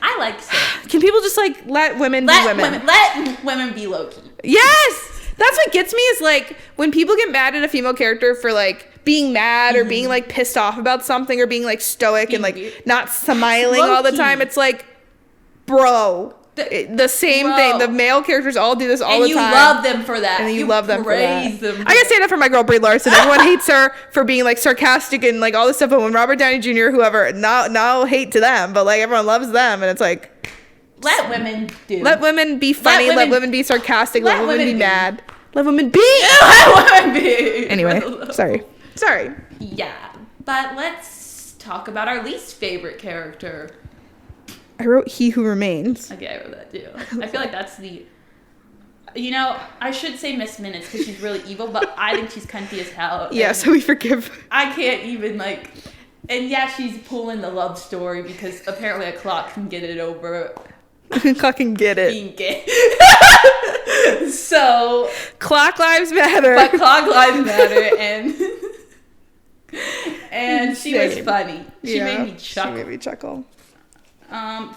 I like Sylvie. Can people just like let women be women? Let women be Loki. Yes. That's what gets me is like when people get mad at a female character for like being mad or being like pissed off about something or being like stoic and like not smiling all the time. It's like, bro, the same thing. The male characters all do this all the time. And you love them for that. And you love them for that. Them. I gotta say that for my girl Brie Larson. Everyone hates her for being like sarcastic and like all this stuff. But when Robert Downey Jr., whoever, no hate to them, but like everyone loves them, and it's like. Let women do. Let women be funny. Let women be sarcastic. Let women be mad. Let women be. Let women be. Anyway, sorry. Yeah, but let's talk about our least favorite character. I wrote He Who Remains. Okay, I wrote that too. I feel like that's the... You know, I should say Miss Minutes because she's really evil, but I think she's cunty as hell. Yeah, so we forgive. I can't even like... And yeah, she's pulling the love story because apparently a clock can get it over... Clock can get it. Being gay. So... Clock lives matter. But clock lives matter, and she was funny. She made me chuckle.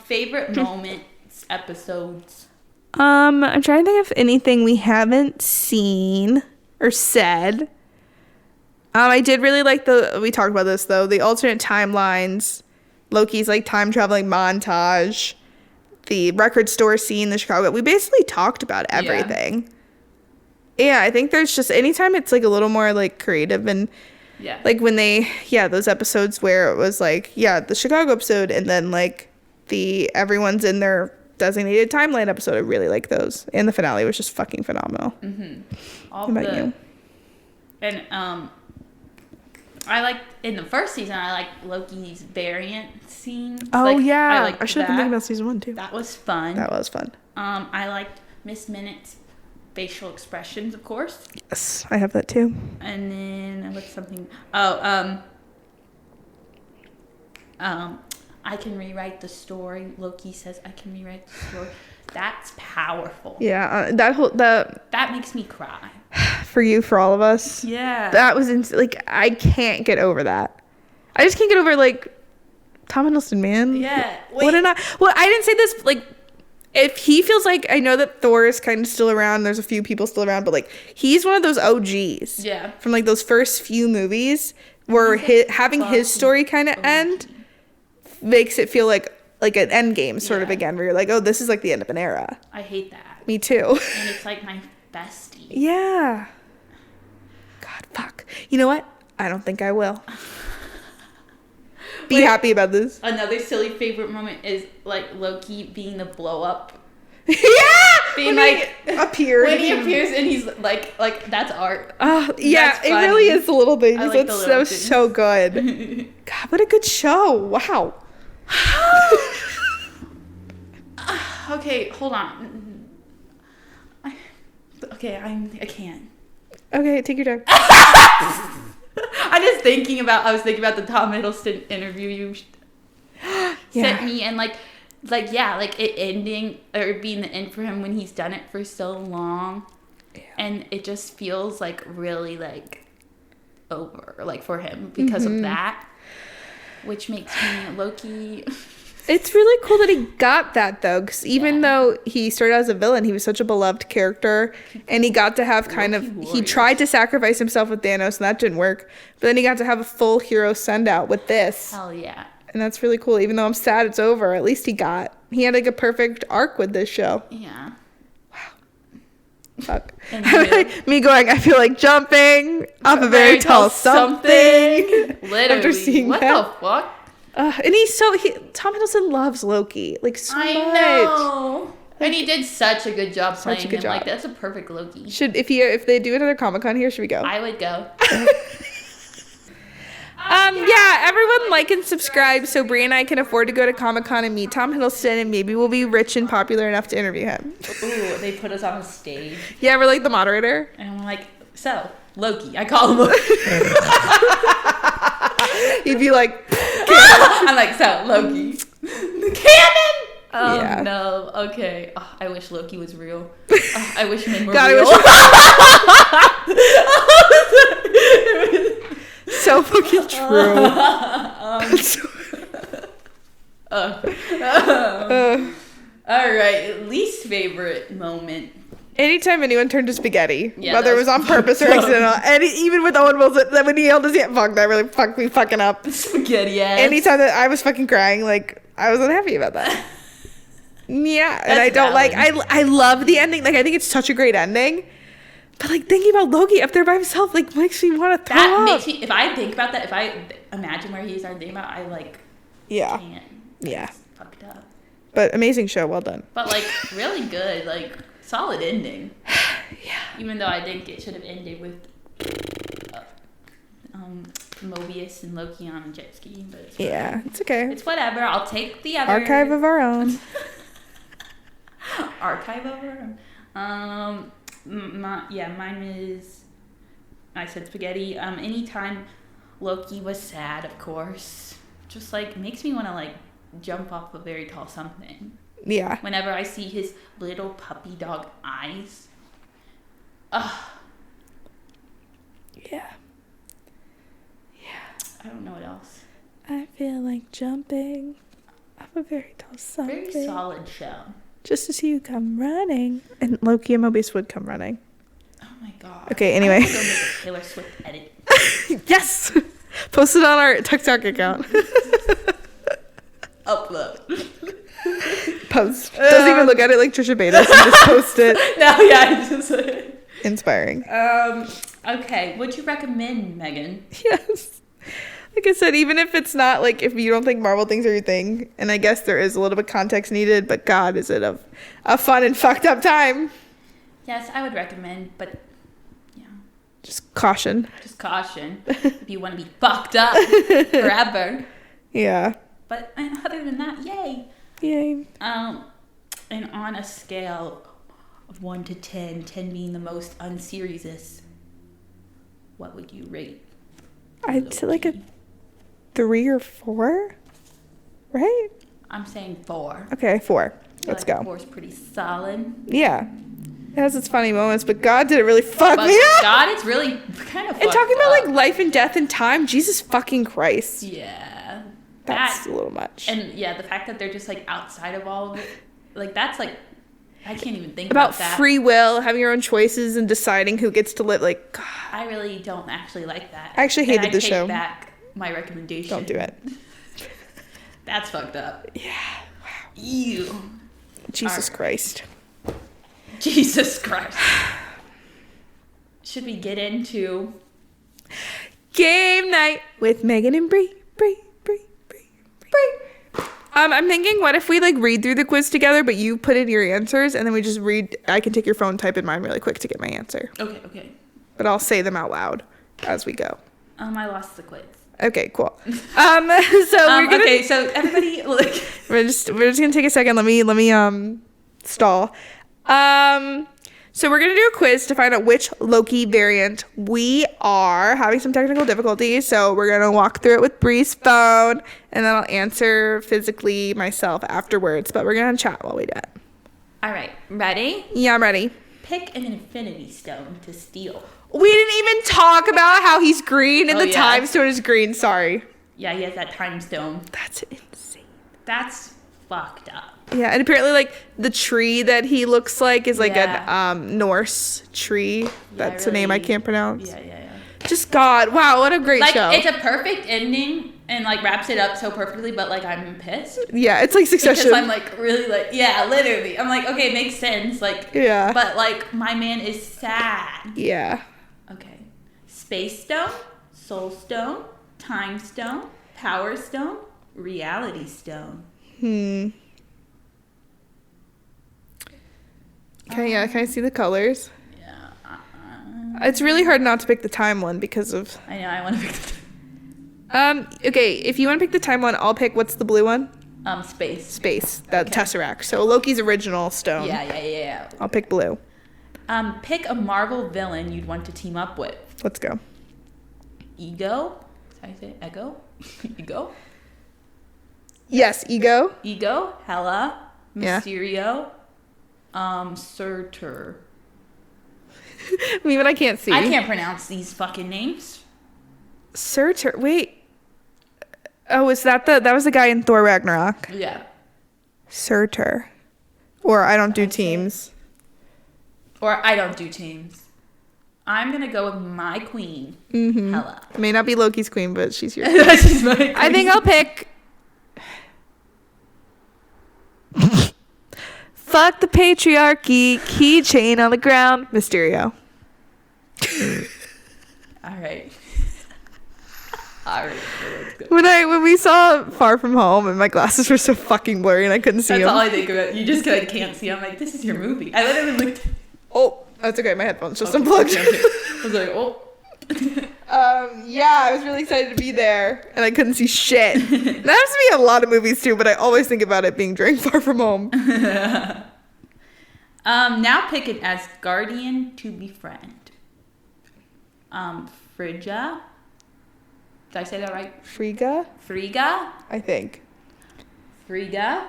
Favorite moments, episodes. I'm trying to think of anything we haven't seen or said. I did really like we talked about this though, the alternate timelines, Loki's like time traveling montage, the record store scene, the Chicago. We basically talked about everything. Yeah, I think there's just anytime it's like a little more like creative and like when those episodes where it was like, the Chicago episode and then like the everyone's in their designated timeline episode. I really like those. And the finale was just fucking phenomenal. Mm-hmm. What about you? And I like in the first season. I like Loki's variant scene. Oh like, yeah, I should have been thinking about season 1 too. That was fun. I liked Miss Minutes' facial expressions, of course. Yes, I have that too. And then what's something? I can rewrite the story. Loki says, "I can rewrite the story." That's powerful. Yeah, that makes me cry. For you, for all of us. Yeah. That was like I can't get over that. I just can't get over like Tom Hiddleston, man. Yeah. Well, I didn't say this like if he feels like I know that Thor is kind of still around. There's a few people still around, but like he's one of those OGs. Yeah. From like those first few movies where having his story kind of end makes it feel like an end game sort of again, where you're like, oh, this is like the end of an era. I hate that. Me too. And it's like my bestie. Yeah. God, fuck. You know what? I don't think I will. Be happy about this. Another silly favorite moment is like Loki being the blow up. Yeah. Being when like he appears. When he appears and he's like that's art. Yeah, it really is the little things. Like that was so good. God, what a good show. Wow. Okay, hold on. I can't. Okay, take your time. I was thinking about the Tom Hiddleston interview you sent me, and like it ending or being the end for him when he's done it for so long. And it just feels like really like over, like for him because of that, which makes me Loki. It's really cool that he got that though, because even though he started as a villain, he was such a beloved character, and he got to have he tried to sacrifice himself with Thanos, and that didn't work. But then he got to have a full hero send out with this. Hell yeah. And that's really cool. Even though I'm sad it's over, at least he had like a perfect arc with this show. Yeah. Fuck. Me going, I feel like jumping off a very tall something. Literally. After seeing what that. the fuck? And Tom Hiddleston loves Loki like so much. I know. And he did such a good job playing him. Job. Like that's a perfect Loki. If they do another Comic-Con here, should we go? I would go. Yeah, everyone like and subscribe so Brie and I can afford to go to Comic-Con and meet Tom Hiddleston, and maybe we'll be rich and popular enough to interview him. Ooh, they put us on a stage. Yeah, we're like the moderator. And I'm like, so, Loki. I call him Loki. He'd be like, I'm like, so, Loki. The cannon! Oh, yeah. No. Okay. Oh, I wish Loki was real. Oh, I wish men were real. So fucking true. All right. Least favorite moment. Anytime anyone turned to spaghetti, Yeah, whether it was on purpose or accidental, and even with Owen Wilson, that when he held his hand, fuck, that really fucked me fucking up. Spaghetti ass. Anytime that I was fucking crying, like, I was unhappy about that. Yeah, and I don't valid. I love the ending. Like, I think it's such a great ending. But, like, thinking about Loki up there by himself, like, makes me want to throw up. Makes me, if I think about that, if I imagine where he's thinking about, I, like, can't. Yeah. It's fucked up. But amazing show, well done. But, like, really good, like, solid ending. Yeah. Even though I think it should have ended with Mobius and Loki on a jet ski. But it's it's okay. It's whatever. I'll take the other. Archive of our own. Archive of our own. Mine is, I said spaghetti. Anytime Loki was sad, of course, just like makes me want to like jump off a very tall something. Yeah. Whenever I see his little puppy dog eyes. Ugh. Yeah. I don't know what else. I feel like jumping off a very tall something. Very solid show. Just to see you come running. And Loki and Mobius would come running. Oh my god. Okay, anyway. I'm gonna go make a Taylor Swift edit. Yes! Post it on our TikTok account. Upload. Post. Doesn't even look at it like Trisha Paytas and just post it. No, yeah, just Inspiring. Okay, would you recommend, Megan? Yes. Like I said, even if it's not like if you don't think Marvel things are your thing, and I guess there is a little bit of context needed, but God, is it a fun and fucked up time? Yes, I would recommend, but yeah. Just caution. Just caution if you want to be fucked up forever. Yeah. But other than that, yay. Yay. And on a scale of 1 to 10, 10 being the most unseriesous, what would you rate? I'd say like a 3 or 4, right? I'm saying 4. Okay, 4. Let's go. 4 is pretty solid. Yeah. It has its funny moments, but God did it really fuck But me up. God, it's really kind of fucked And talking about up. like life and death and time, Jesus fucking Christ. Yeah. That's a little much. And yeah, the fact that they're just like outside of all of it, like that's like, I can't even think about that. free will, having your own choices and deciding who gets to live. Like, God. I really don't actually like that. I actually hated the show. I take back my recommendation. Don't do it. That's fucked up. Yeah. Wow. Ew. Jesus Christ. Jesus Christ. Should we get into game night with Megan and Bree? I'm thinking, what if we like read through the quiz together, but you put in your answers, and then we just read. I can take your phone, type in mine really quick to get my answer. Okay. But I'll say them out loud as we go. I lost the quiz. Okay, cool. So we're gonna. Okay, so everybody, look. we're just gonna take a second. Let me stall. So we're going to do a quiz to find out which Loki variant we are. Having some technical difficulties, so we're going to walk through it with Bree's phone, and then I'll answer physically myself afterwards, but we're going to chat while we do it. All right, ready? Yeah, I'm ready. pick an Infinity Stone to steal. We didn't even talk about how he's green and the yeah. time stone is green. Sorry. Yeah, he has that time stone. That's insane. That's fucked up. Yeah, and apparently, like, the tree that he looks like is like Yeah. an Norse tree. That's a name I can't pronounce. Yeah. Just God. Wow, what a great Like, show. it's a perfect ending and, like, wraps it up so perfectly, but, like, I'm pissed. Yeah, it's like Succession. Because I'm, like, really, like, yeah, literally. I'm like, okay, it makes sense. Like, Yeah. But, like, my man is sad. Yeah. Okay. Space Stone, Soul Stone, Time Stone, Power Stone, Reality Stone. Can I see the colors? Yeah. It's really hard not to pick the time one because of... I know, I want to pick the Okay, if you want to pick the time one, I'll pick, what's the blue one? Space. Space, the Tesseract. So Loki's original stone. Yeah. I'll pick blue. Pick a Marvel villain you'd want to team up with. Let's go. Ego? Did I say Ego? Ego? Yes, Ego. Ego, Hela, Yeah. Mysterio, Surtur. Me, but I can't see. I can't pronounce these fucking names. Surtur. Wait. Oh, is that that was the guy in Thor Ragnarok? Yeah. Surtur. Or I don't do teams. Or I don't do teams. I'm gonna go with my queen, Mm-hmm. Hela. It may not be Loki's queen, but she's your. She's my queen. I think I'll pick. Fuck the patriarchy. Keychain on the ground. Mysterio. All right. All right. Let's go. When we saw Far From Home and my glasses were so fucking blurry and I couldn't see That's them. all I think about. You just can't see. I'm like, this is your movie. I literally looked. Oh, that's okay. My headphones just unplugged. Okay. I was like, oh. Yeah, I was really excited to be there, and I couldn't see shit. That happens to me in a lot of movies too, but I always think about it being during Far From Home. Now pick an Asgardian to befriend. Frigga. Did I say that right? Frigga, Frigga. I think. Frigga.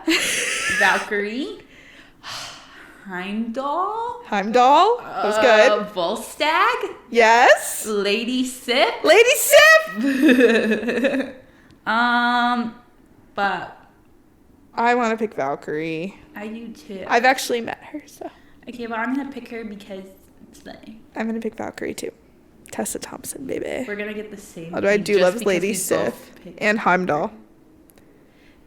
Valkyrie. Heimdall. Heimdall, that was good. Volstagg. Yes. Lady Sif. Lady Sif. But I want to pick Valkyrie. I do too. I've actually met her, so Okay, well, I'm gonna pick her because it's funny. I'm gonna pick Valkyrie too. Tessa Thompson, baby. We're gonna get the same. Although I thing do just love because Lady we Sif both picked- and Heimdall.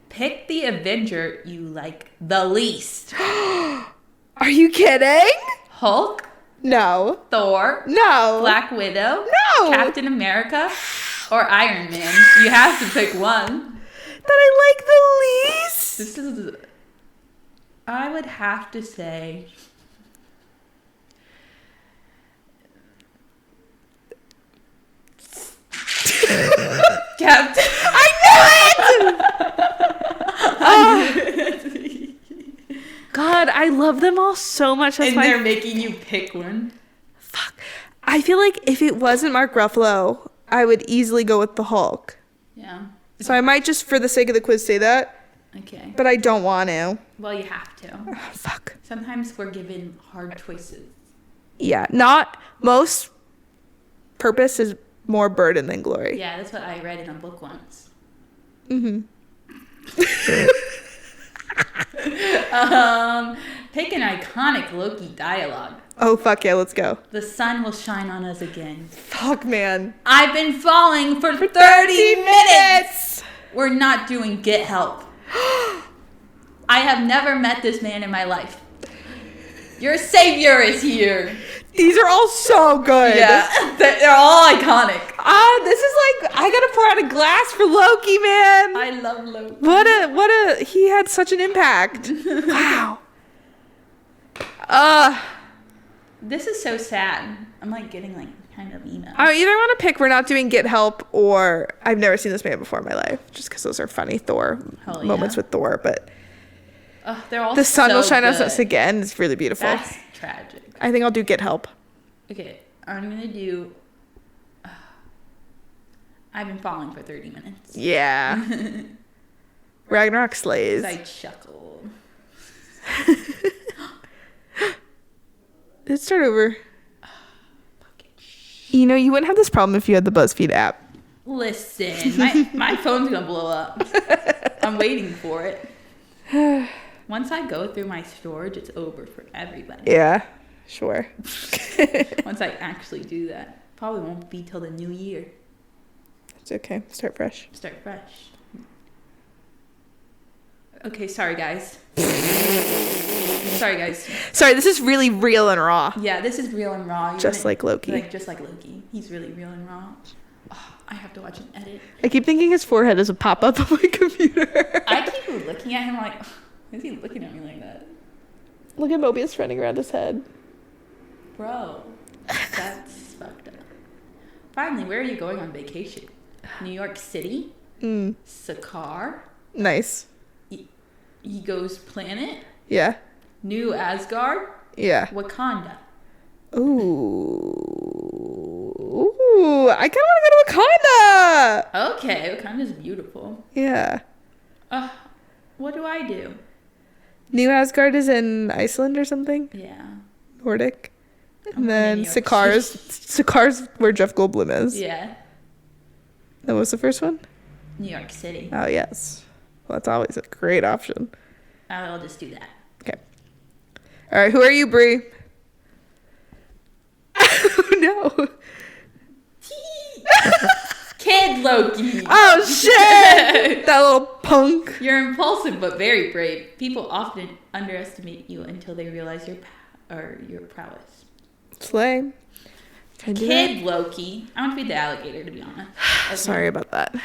Pick the Avenger you like the least. Are you kidding? Hulk, No. Thor, No. Black Widow, No. Captain America, or Iron Man. You have to pick one. That I like the least. This is. I would have to say. Captain. I knew it! God, I love them all so much. That's And they're making you pick one. Fuck. I feel like if it wasn't Mark Ruffalo, I would easily go with the Hulk. Yeah. So I might just, for the sake of the quiz, say that. Okay. But I don't want to. Well, you have to. Oh, fuck. Sometimes we're given hard choices. Yeah. Not most purpose is more burden than glory. Yeah, that's what I read in a book once. Mm-hmm. Pick an iconic Loki dialogue. Oh, fuck yeah. Let's go. The sun will shine on us again. Fuck, man. I've been falling for 30 minutes. We're not doing get help. I have never met this man in my life. Your savior is here. These are all so good. Yeah, they're all iconic. This is like, I gotta pour out a glass for Loki, man. I love Loki. What a, he had such an impact. Wow. This is so sad. I'm like getting like kind of emo. I either want to pick We're Not Doing Get Help or I've never seen this man before in my life, just because those are funny Thor Hell moments yeah. with Thor. But They're all The Sun so Will Shine on good. Us Again is really beautiful. That's tragic. I think I'll do Get Help. Okay, I'm gonna do. I've been falling for 30 minutes. Yeah. Ragnarok slays. I chuckled. Let's start over. You know, you wouldn't have this problem if you had the BuzzFeed app. Listen, my phone's gonna blow up. I'm waiting for it. Once I go through my storage, it's over for everybody. Yeah, sure. Once I actually do that. Probably won't be till the new year. It's okay. Start fresh. Start fresh. Okay, sorry guys. Sorry, this is really real and raw. Yeah, this is real and raw. Just like Loki. Just like Loki. He's really real and raw. Oh, I have to watch an edit. I keep thinking his forehead is a pop-up on my computer. I keep looking at him like, why is he looking at me like that? Look at Mobius running around his head. Bro, that's fucked up. Finally, where are you going on vacation? New York City? Sakaar? Nice. Ego's Planet? Yeah. New Asgard? Yeah. Wakanda? Ooh, I kind of want to go to Wakanda. Okay, Wakanda's beautiful. Yeah. What do I do? New Asgard is in Iceland or something? Yeah. Nordic. And then Sakaar's where Jeff Goldblum is. Yeah. That was the first one? New York City. Oh, yes. Well, that's always a great option. I'll just do that. Okay. All right, who are you, Brie? No. Kid Loki. Oh, shit! That little punk. You're impulsive but very brave. People often underestimate you until they realize your prowess. Slay. Kid Loki. I want to be the alligator, to be honest. Sorry about that.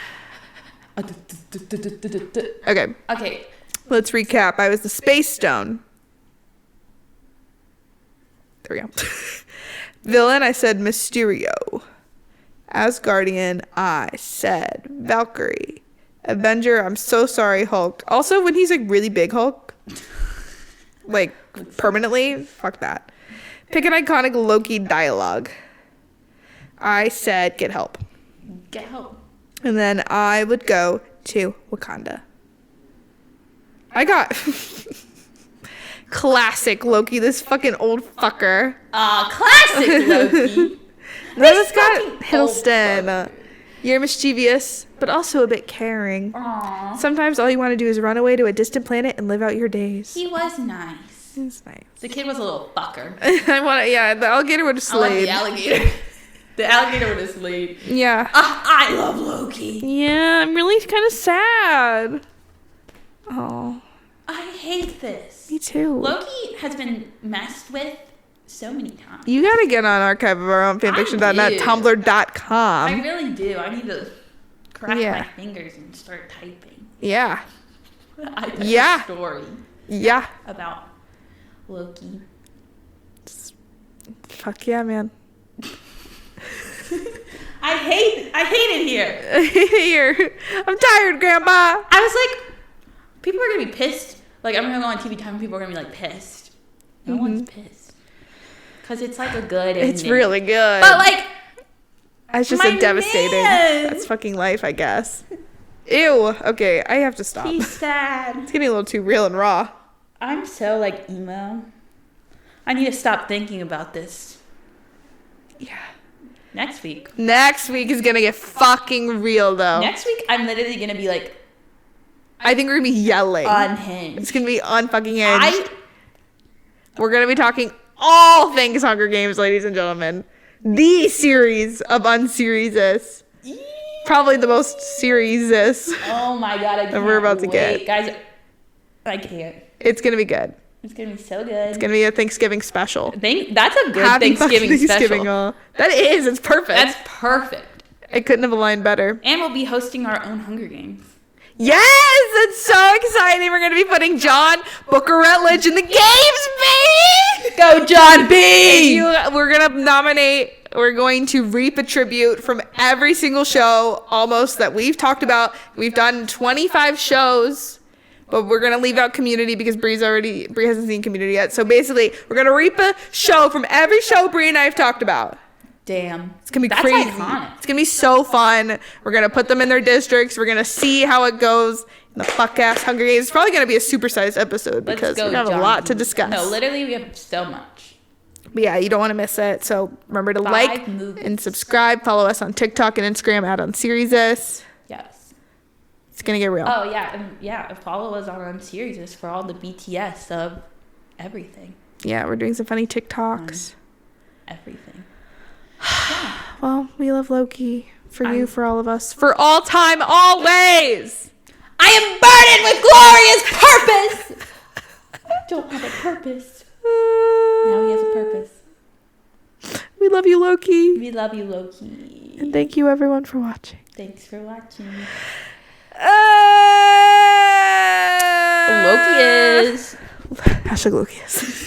Okay. Let's recap. I was the Space Stone. There we go. Villain, I said Mysterio. Asgardian, I said Valkyrie. Avenger, I'm so sorry, Hulk. Also, when he's like really big Hulk, like permanently, fuck that. Pick an iconic Loki dialogue. I said get help. Get help. And then I would go to Wakanda. I got classic Loki, this fucking old fucker. Classic Loki. Then it's got Hiddleston. You're mischievous, but also a bit caring. Aww. Sometimes all you want to do is run away to a distant planet and live out your days. He was nice. It's nice. The kid was a little fucker. The alligator would have slayed. I like the alligator. The alligator would have slayed. Yeah. I love Loki. Yeah, I'm really kind of sad. Oh. I hate this. Me too. Loki has been messed with so many times. You gotta get on archive of our own fanfiction.net, tumblr.com. I really do. I need to crack my fingers and start typing. Yeah. I have a story. Yeah. About Loki. Fuck yeah, man. I hate it here. Here. I'm tired, Grandpa. I was like, people are gonna be pissed. Like, I'm gonna go on TV time and people are gonna be like pissed. No one's pissed. Because it's like a good ending. It's really good. But like, it's just a devastating. That's fucking life, I guess. Ew. Okay, I have to stop. He's sad. It's getting a little too real and raw. I'm so like emo. I need to stop thinking about this. Yeah. Next week is gonna get fucking real though. Next week, I'm literally gonna be like, I think we're gonna be yelling. Unhinged. It's gonna be unfucking hinged. We're gonna be talking all things Hunger Games, ladies and gentlemen. The series of unseriesous. Probably the most seriesous. Oh my god, I can't we're about to get. Guys, I can't. It's gonna be good. It's gonna be so good. It's gonna be a Thanksgiving special. That's a good Happy Thanksgiving special. That is. It's perfect. That's perfect. I couldn't have aligned better. And we'll be hosting our own Hunger Games. Yes, it's so exciting. We're gonna be putting John Booker Rutledge in the games, baby. Go, John B. We're gonna nominate. We're going to reap a tribute from every single show almost that we've talked about. We've done 25 shows, but we're going to leave out Community because Brie hasn't seen Community yet. So basically, we're going to reap a show from every show Brie and I have talked about. Damn. It's going to be crazy. Iconic. It's going to be so fun. We're going to put them in their districts. We're going to see how it goes in the fuck-ass Hunger Games. It's probably going to be a supersized episode because we have a lot to discuss. No, literally, we have so much. But yeah, you don't want to miss it. So remember to like and subscribe. Follow us on TikTok and Instagram at unseriesous. Yes. It's going to get real. Oh, yeah. And follow us on unseriesous for all the BTS of everything. Yeah, we're doing some funny TikToks. Everything. Yeah. Well, we love Loki. For you, for all of us. For all time, always. I am burdened with glorious purpose. I don't have a purpose. Now he has a purpose. We love you, Loki. We love you, Loki. And thank you, everyone, for watching. Thanks for watching. Loki is. Hashtag Loki is.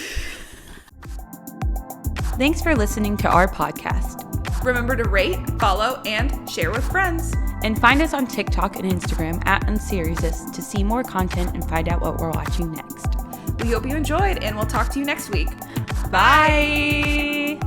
Thanks for listening to our podcast. Remember to rate, follow, and share with friends. And find us on TikTok and Instagram at unseriesous to see more content and find out what we're watching next. We hope you enjoyed, and we'll talk to you next week. Bye.